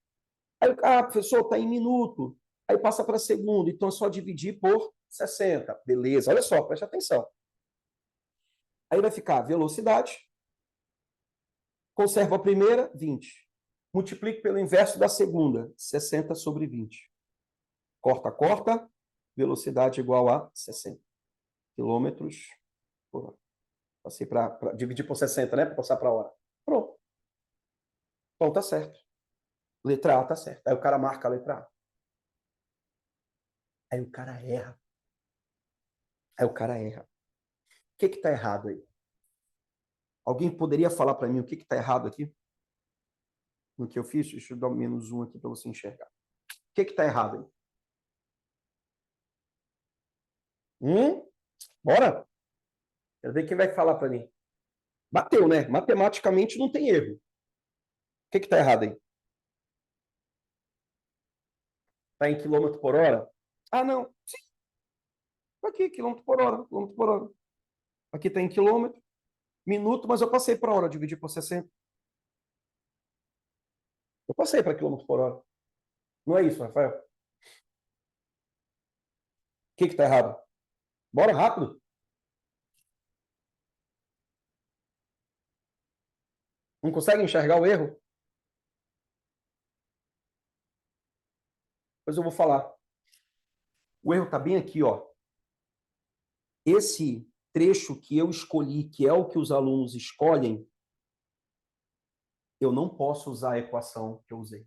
Speaker 1: Aí o cara, professor, está em minuto. Aí passa para segundo, então é só dividir por 60. Beleza, olha só, preste atenção. Aí vai ficar velocidade, conserva a primeira, 20. Multiplique pelo inverso da segunda, 60 sobre 20. Corta, corta, velocidade igual a 60 quilômetros por hora. Passei para dividir por 60, né? Para passar para a hora. Pronto. Então, tá certo. Letra A tá certo. Aí o cara marca a letra A. Aí o cara erra. O que está errado aí? Alguém poderia falar para mim o que está errado aqui? No que eu fiz? Deixa eu dar um -1 aqui para você enxergar. O que está errado aí? Bora? Quero ver quem vai falar para mim. Bateu, né? Matematicamente não tem erro. O que está errado aí? Está em quilômetro por hora? Ah, não. Sim. Aqui, quilômetro por hora, quilômetro por hora. Aqui está em quilômetro, minuto, mas eu passei por hora, dividi por 60. Eu passei para quilômetro por hora. Não é isso, Rafael? O que está errado? Bora rápido. Não consegue enxergar o erro? Pois eu vou falar. O erro está bem aqui, ó. Esse trecho que eu escolhi, que é o que os alunos escolhem, eu não posso usar a equação que eu usei.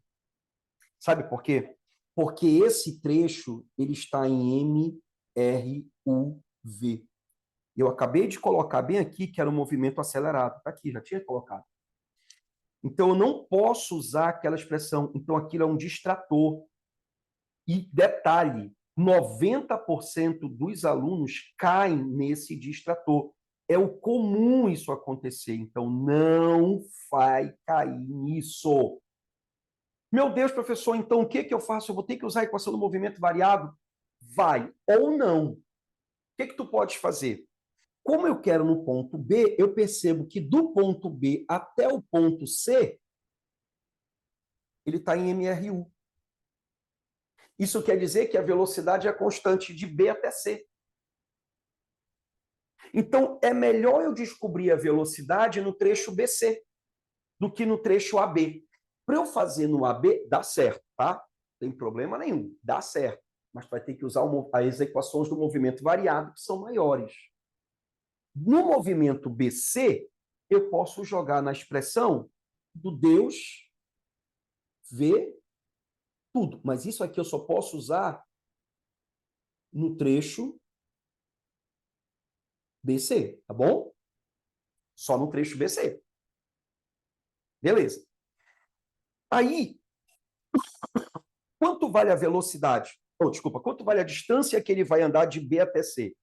Speaker 1: Sabe por quê? Porque esse trecho ele está em MRUV. Eu acabei de colocar bem aqui que era um movimento acelerado. Está aqui, já tinha colocado. Então, eu não posso usar aquela expressão. Então, aquilo é um distrator. E detalhe, 90% dos alunos caem nesse distrator. É o comum isso acontecer. Então, não vai cair nisso. Meu Deus, professor, então o que eu faço? Eu vou ter que usar a equação do movimento variado? Vai ou não. O que tu podes fazer? Como eu quero no ponto B, eu percebo que do ponto B até o ponto C, ele está em MRU. Isso quer dizer que a velocidade é constante de B até C. Então, é melhor eu descobrir a velocidade no trecho BC do que no trecho AB. Para eu fazer no AB, dá certo, tá? Não tem problema nenhum, dá certo. Mas vai ter que usar as equações do movimento variado, que são maiores. No movimento BC, eu posso jogar na expressão do Deus vê tudo. Mas isso aqui eu só posso usar no trecho BC, tá bom? Só no trecho BC. Beleza. Aí, quanto vale a velocidade? Oh, desculpa, quanto vale a distância que ele vai andar de B até C?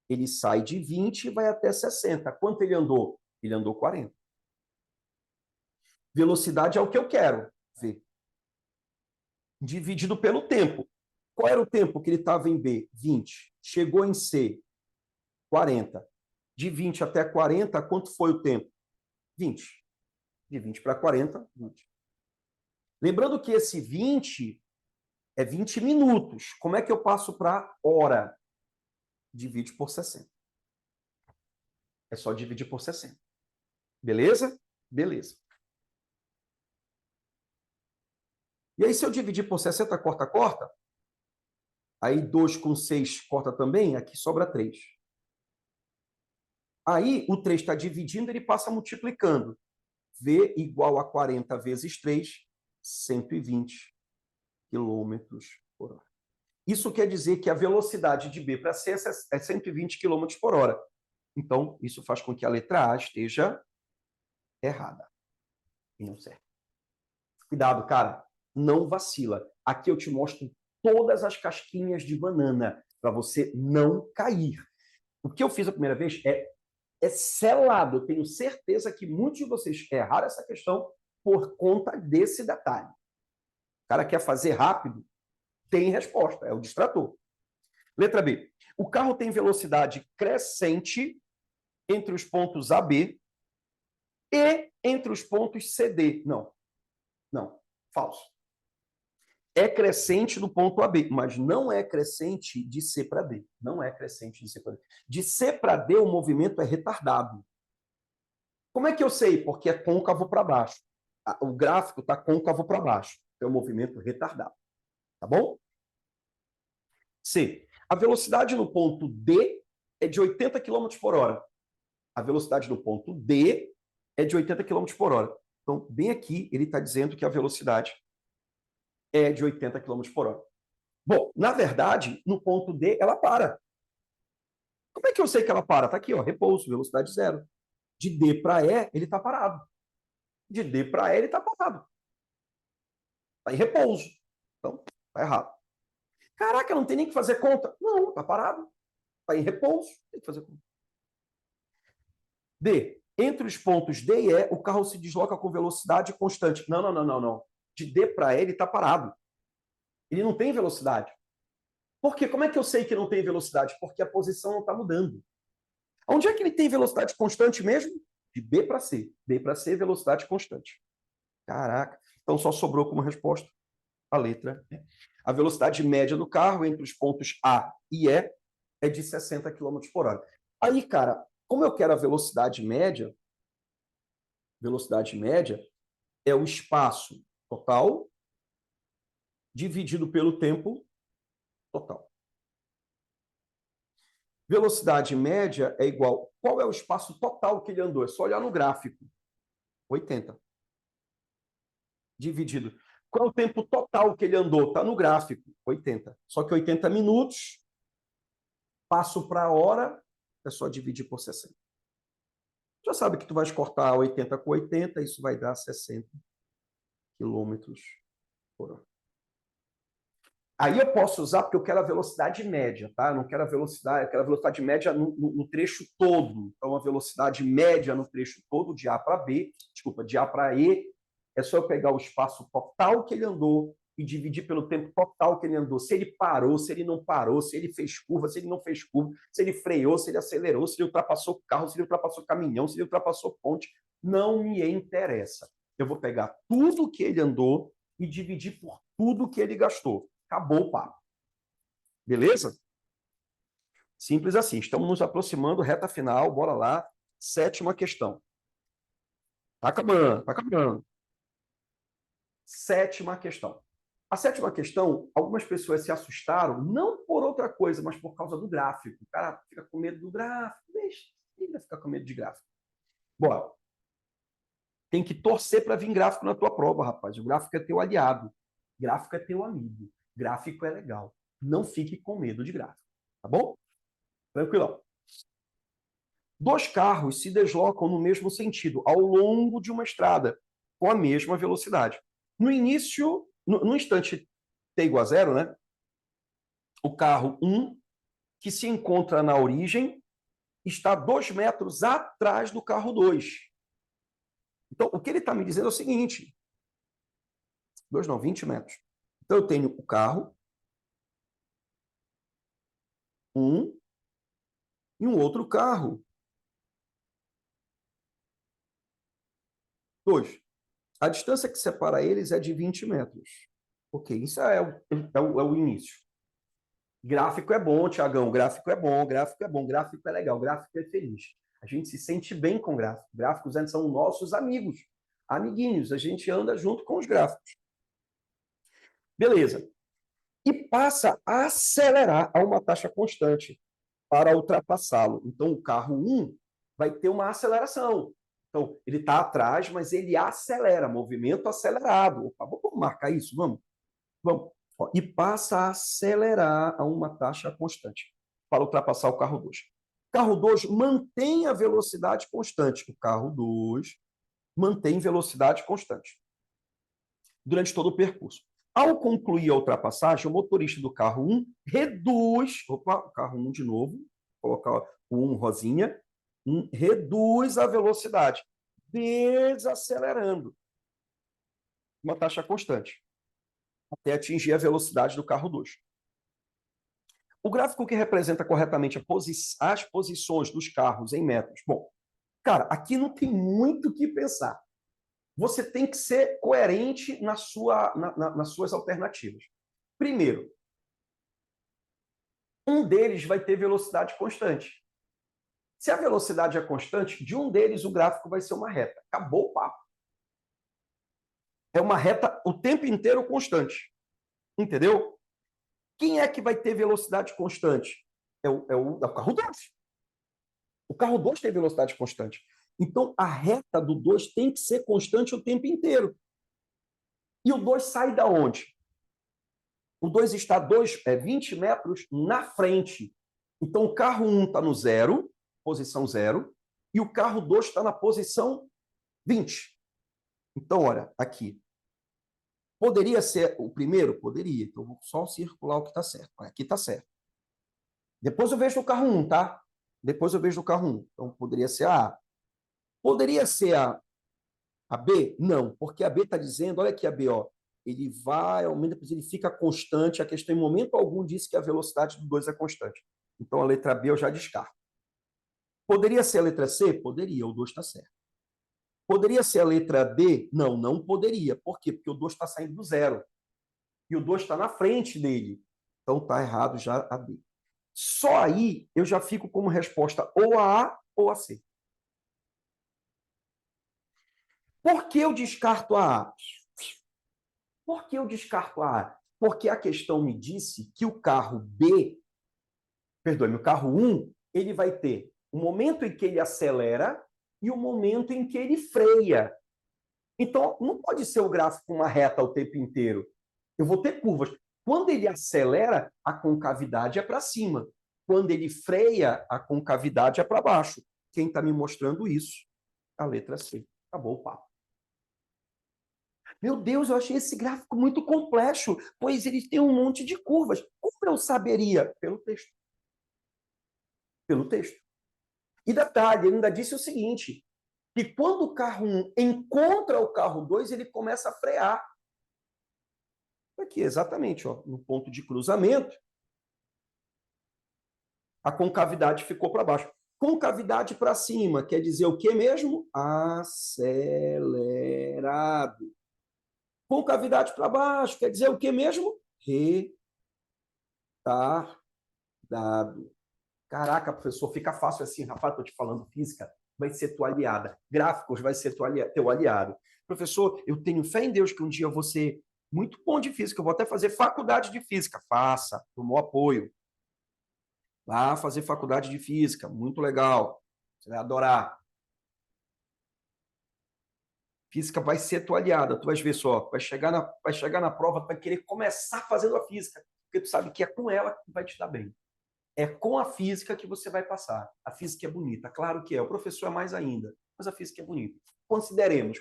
Speaker 1: Ele sai de 20 e vai até 60. Quanto ele andou? Ele andou 40. Velocidade é o que eu quero ver. Dividido pelo tempo. Qual era o tempo que ele estava em B? 20. Chegou em C, 40. De 20 até 40, quanto foi o tempo? 20. De 20 para 40, 20. Lembrando que esse 20 é 20 minutos. Como é que eu passo para hora? Divide por 60. É só dividir por 60. Beleza? Beleza. E aí, se eu dividir por 60, corta, corta. Aí 2 com 6 corta também, aqui sobra 3. Aí o 3 está dividindo, ele passa multiplicando. V igual a 40 vezes 3, 120 quilômetros por hora. Isso quer dizer que a velocidade de B para C é 120 quilômetros por hora. Então, isso faz com que a letra A esteja errada. E não certo. Cuidado, cara. Não vacila. Aqui eu te mostro todas as casquinhas de banana para você não cair. O que eu fiz a primeira vez é selado. Eu tenho certeza que muitos de vocês erraram essa questão por conta desse detalhe. O cara quer fazer rápido, tem resposta, é o distrator. Letra B. O carro tem velocidade crescente entre os pontos AB e entre os pontos CD. Não, falso. É crescente no ponto AB, mas não é crescente de C para D. Não é crescente de C para D. De C para D, o movimento é retardado. Como é que eu sei? Porque é côncavo para baixo. O gráfico está côncavo para baixo. É um movimento retardado. Tá bom? C. A velocidade no ponto D é de 80 km por hora. A velocidade no ponto D é de 80 km por hora. Então, bem aqui, ele está dizendo que a velocidade é de 80 km por hora. Bom, na verdade, no ponto D, ela para. Como é que eu sei que ela para? Está aqui, ó, repouso, velocidade zero. De D para E, ele está parado. De D para E, ele está parado. Está em repouso. Então, está errado. Caraca, não tem nem que fazer conta. Não, está parado. Está em repouso, tem que fazer conta. D. Entre os pontos D e E, o carro se desloca com velocidade constante. Não, não, não, não, não. De D para E, ele está parado. Ele não tem velocidade. Por quê? Como é que eu sei que não tem velocidade? Porque a posição não está mudando. Onde é que ele tem velocidade constante mesmo? De B para C. B para C, velocidade constante. Caraca. Então só sobrou como resposta a letra E. A velocidade média do carro entre os pontos A e E é de 60 km por hora. Aí, cara, como eu quero a velocidade média é o espaço total dividido pelo tempo total. Velocidade média é igual... Qual é o espaço total que ele andou? É só olhar no gráfico. 80. Dividido. Qual é o tempo total que ele andou? Está no gráfico. 80. Só que 80 minutos, passo para a hora, é só dividir por 60. Já sabe que tu vais cortar 80 com 80, isso vai dar 60 km por hora. Aí eu posso usar porque eu quero a velocidade média, tá? Eu não quero a velocidade, eu quero a velocidade média no trecho todo. Então, a velocidade média no trecho todo, de A para B, desculpa, de A para E, é só eu pegar o espaço total que ele andou e dividir pelo tempo total que ele andou. Se ele parou, se ele não parou, se ele fez curva, se ele não fez curva, se ele freou, se ele acelerou, se ele ultrapassou carro, se ele ultrapassou caminhão, se ele ultrapassou ponte, não me interessa. Eu vou pegar tudo que ele andou e dividir por tudo que ele gastou. Acabou o papo. Beleza? Simples assim. Estamos nos aproximando, reta final, bora lá. 7ª questão. Tá acabando, tá acabando. 7ª questão. A 7ª questão, algumas pessoas se assustaram, não por outra coisa, mas por causa do gráfico. O cara fica com medo do gráfico. Deixa, ele vai ficar com medo de gráfico. Bora. Tem que torcer para vir gráfico na tua prova, rapaz. O gráfico é teu aliado. Gráfico é teu amigo. Gráfico é legal. Não fique com medo de gráfico. Tá bom? Tranquilão. 2 carros se deslocam no mesmo sentido, ao longo de uma estrada, com a mesma velocidade. No início, no instante t igual a 0, né? O carro 1, que se encontra na origem, está 2 metros atrás do carro 2. Então, o que ele está me dizendo é o seguinte: 2 não, 20 metros. Então, eu tenho o carro 1 e um outro carro 2. A distância que separa eles é de 20 metros. Ok, isso é o início. Gráfico é bom, Tiagão. Gráfico é bom, gráfico é bom, gráfico é legal, gráfico é feliz. A gente se sente bem com gráfico. Gráficos são nossos amigos, amiguinhos. A gente anda junto com os gráficos. Beleza. E passa a acelerar a uma taxa constante para ultrapassá-lo. Então, o carro 1 vai ter uma aceleração. Então, ele está atrás, mas ele acelera, movimento acelerado. Opa, vamos marcar isso? Vamos? Vamos. E passa a acelerar a uma taxa constante para ultrapassar o carro 2. O carro 2 mantém a velocidade constante. O carro 2 mantém velocidade constante durante todo o percurso. Ao concluir a ultrapassagem, o motorista do carro 1 reduz... Opa, o carro 1 de novo. Vou colocar o 1 rosinha. Reduz a velocidade, desacelerando uma taxa constante, até atingir a velocidade do carro 2. O gráfico que representa corretamente as posições dos carros em metros. Bom, cara, aqui não tem muito o que pensar. Você tem que ser coerente nas suas alternativas. Primeiro, um deles vai ter velocidade constante. Se a velocidade é constante, de um deles o gráfico vai ser uma reta. Acabou o papo. É uma reta o tempo inteiro constante. Entendeu? Quem é que vai ter velocidade constante? É o carro 2. O carro 2 tem velocidade constante. Então, a reta do 2 tem que ser constante o tempo inteiro. E o 2 sai da onde? O 2 está 20 metros na frente. Então, o carro 1 está no 0, posição 0, e o carro 2 está na posição 20. Então, olha, aqui. Poderia ser o primeiro? Poderia. Então, eu vou só circular o que está certo. Aqui está certo. Depois eu vejo o carro 1, tá? Depois eu vejo o carro 1. Então, poderia ser a A. Poderia ser a B? Não, porque a B está dizendo, olha aqui a B, ó, ele vai, aumenta, ele fica constante. A questão, em momento algum, disse que a velocidade do 2 é constante. Então, a letra B eu já descarto. Poderia ser a letra C? Poderia, o 2 está certo. Poderia ser a letra D? Não, não poderia. Por quê? Porque o 2 está saindo do 0. E o 2 está na frente dele. Então, está errado já a D. Só aí eu já fico como resposta ou a A ou a C. Por que eu descarto a A? Por que eu descarto a A? Porque a questão me disse que o carro B, perdoe-me, o carro 1, ele vai ter o momento em que ele acelera e o momento em que ele freia. Então, não pode ser o gráfico uma reta o tempo inteiro. Eu vou ter curvas. Quando ele acelera, a concavidade é para cima. Quando ele freia, a concavidade é para baixo. Quem está me mostrando isso? A letra C. Acabou o papo. Meu Deus, eu achei esse gráfico muito complexo, pois ele tem um monte de curvas. Como eu saberia? Pelo texto. Pelo texto. E detalhe, ele ainda disse o seguinte, que quando o carro 1 encontra o carro 2, ele começa a frear. Aqui, exatamente, ó, no ponto de cruzamento, a concavidade ficou para baixo. Concavidade para cima quer dizer o que mesmo? Acelerado. Concavidade para baixo quer dizer o que mesmo? Retardado. Caraca, professor, fica fácil assim, rapaz, estou te falando física, vai ser tua aliada. Gráficos vai ser teu aliado. Professor, eu tenho fé em Deus que um dia eu vou ser muito bom de física, eu vou até fazer faculdade de física. Faça, tomou apoio. Vá fazer faculdade de física, muito legal. Você vai adorar. Física vai ser tua aliada, tu vais ver só. Vai chegar na prova, tu vai querer começar fazendo a física, porque tu sabe que é com ela que vai te dar bem. É com a física que você vai passar. A física é bonita, claro que é. O professor é mais ainda, mas a física é bonita. Consideremos.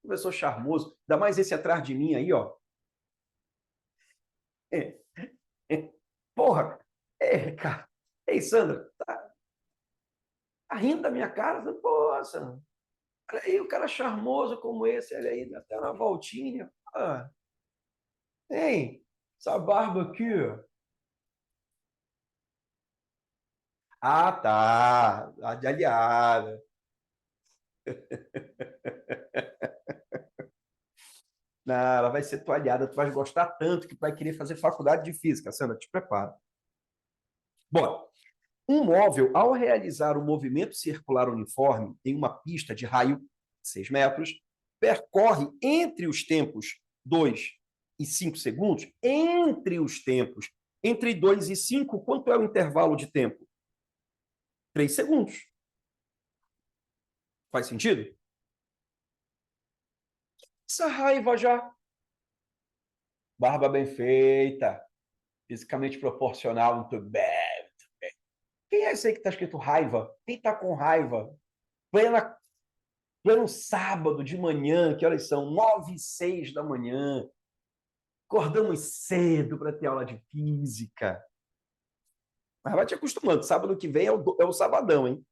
Speaker 1: Professor charmoso, ainda mais esse atrás de mim aí, ó. É, porra, cara. Ei, Sandra, tá rindo da minha cara? Pô, Sandra, olha aí, o cara charmoso como esse, olha aí, até uma voltinha. Ah, hein, essa barba aqui, ó. Ah, tá. A de aliada. Não, ela vai ser tua aliada, tu vai gostar tanto que tu vai querer fazer faculdade de física. Sandra, te prepara. Bom, um móvel, ao realizar um movimento circular uniforme em uma pista de raio de 6 metros, percorre entre os tempos 2 e 5 segundos, entre 2 e 5, quanto é o intervalo de tempo? 3 segundos. Faz sentido? Essa raiva já. Barba bem feita, fisicamente proporcional, muito bem. Quem é esse aí que está escrito raiva? Quem está com raiva? Pleno sábado de manhã, que horas são? 9h06 da manhã. Acordamos cedo para ter aula de física. Mas vai te acostumando. Sábado que vem é o sabadão, hein?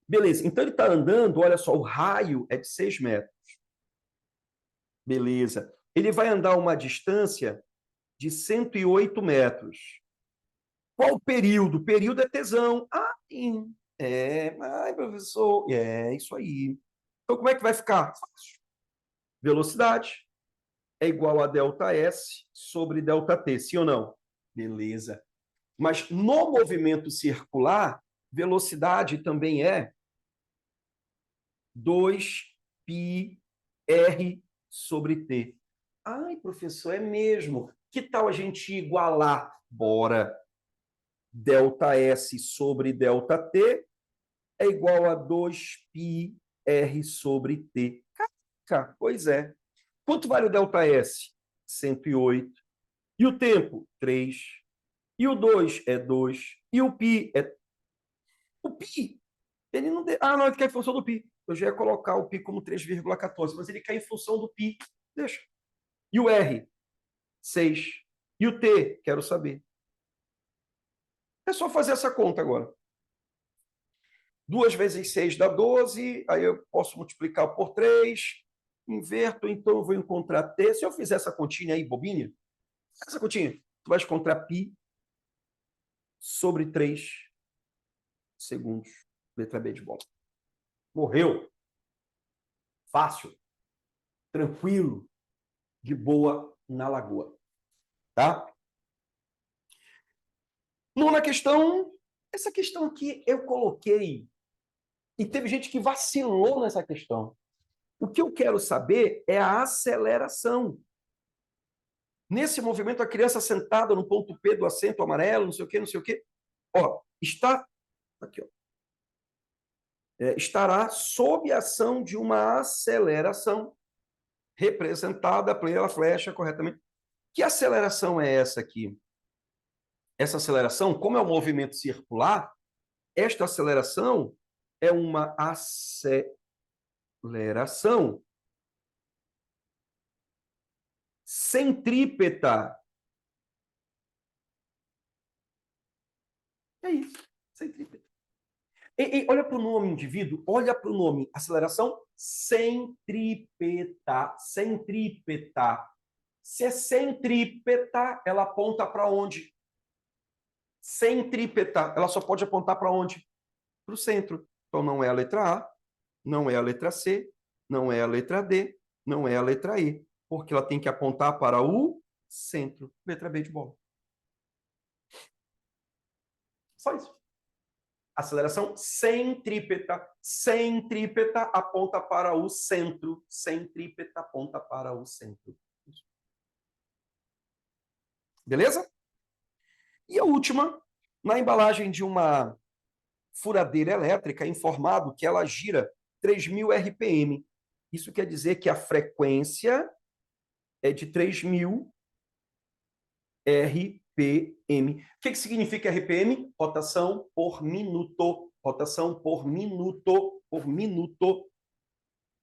Speaker 1: Beleza. Então ele está andando, olha só, o raio é de 6 metros. Beleza. Ele vai andar uma distância de 108 metros. Qual o período? O período é tesão. Ah, sim. Ai, professor. É isso aí. Então, como é que vai ficar? Fácil. Velocidade é igual a ΔS sobre ΔT, sim ou não? Beleza. Mas no movimento circular, velocidade também é 2πr sobre t. Ai, professor, é mesmo. Que tal a gente igualar? Bora. ΔS sobre ΔT é igual a 2πr sobre T. Caraca, pois é. Quanto vale o ΔS? 108. E o tempo? 3. E o 2 é 2. E o π é... O π, ele não... Ah, não, ele quer em função do π. Eu já ia colocar o π como 3,14, mas ele quer em função do π. Deixa. E o R? 6. E o T? Quero saber. É só fazer essa conta agora. 2 vezes 6 dá 12, aí eu posso multiplicar por 3, inverto, então eu vou encontrar T. Se eu fizer essa continha aí, bobinha, essa continha, tu vai encontrar π sobre 3 segundos. Letra B de bola. Morreu. Fácil. Tranquilo. De boa na lagoa. Tá? Nona questão. Essa questão aqui eu coloquei e teve gente que vacilou nessa questão. O que eu quero saber é a aceleração. Nesse movimento, a criança sentada no ponto P do acento amarelo, não sei o quê, não sei o quê. Ó, está aqui, ó. Estará sob a ação de uma aceleração representada pela flecha corretamente. Que aceleração é essa aqui? Essa aceleração, como é um movimento circular, esta aceleração é uma aceleração centrípeta. É isso, centrípeta. E olha para o nome indivíduo, olha para o nome, aceleração centrípeta, centrípeta. Se é centrípeta, ela aponta para onde? Centrípeta, ela só pode apontar para onde? Para o centro. Então não é a letra A, não é a letra C, não é a letra D, não é a letra E, porque ela tem que apontar para o centro. Letra B de bola. Só isso. Aceleração centrípeta. Centrípeta aponta para o centro. Centrípeta aponta para o centro. Beleza? E a última, na embalagem de uma furadeira elétrica, é informado que ela gira 3.000 RPM. Isso quer dizer que a frequência é de 3.000 RPM. O que significa RPM? Rotação por minuto. Rotação por minuto. Por minuto.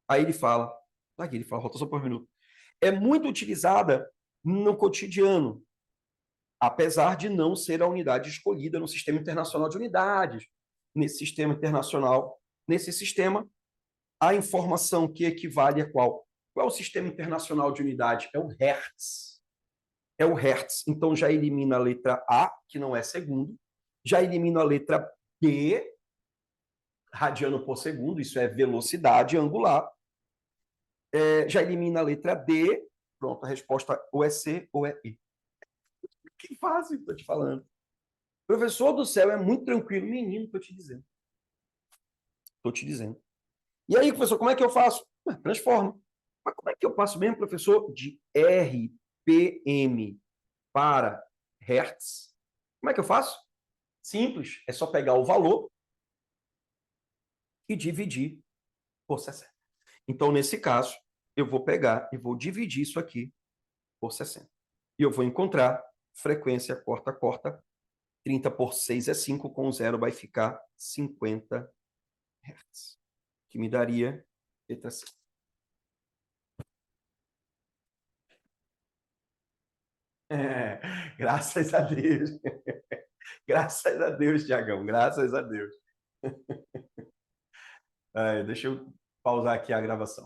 Speaker 1: Aí ele fala, aqui ele fala rotação por minuto. É muito utilizada no cotidiano, apesar de não ser a unidade escolhida no Sistema Internacional de Unidades. Nesse sistema internacional, nesse sistema, a informação que equivale a qual? Qual é o Sistema Internacional de Unidade? É o Hertz. É o Hertz. Então, já elimina a letra A, que não é segundo, já elimina a letra B, radiano por segundo, isso é velocidade angular. Já elimina a letra D, pronto, a resposta ou é C ou é E. Que fácil, estou te falando. Professor do céu, é muito tranquilo. Menino, estou te dizendo. Estou te dizendo. E aí, professor, como é que eu faço? Transforma. Mas como é que eu passo mesmo, professor? De RPM para Hertz. Como é que eu faço? Simples. É só pegar o valor e dividir por 60. Então, nesse caso, eu vou pegar e vou dividir isso aqui por 60. E eu vou encontrar frequência corta. 30 por 6 é 5, com 0 vai ficar 50 Hz. Que me daria letra C. Graças a Deus. Graças a Deus, Tiagão. Graças a Deus. Deixa eu pausar aqui a gravação.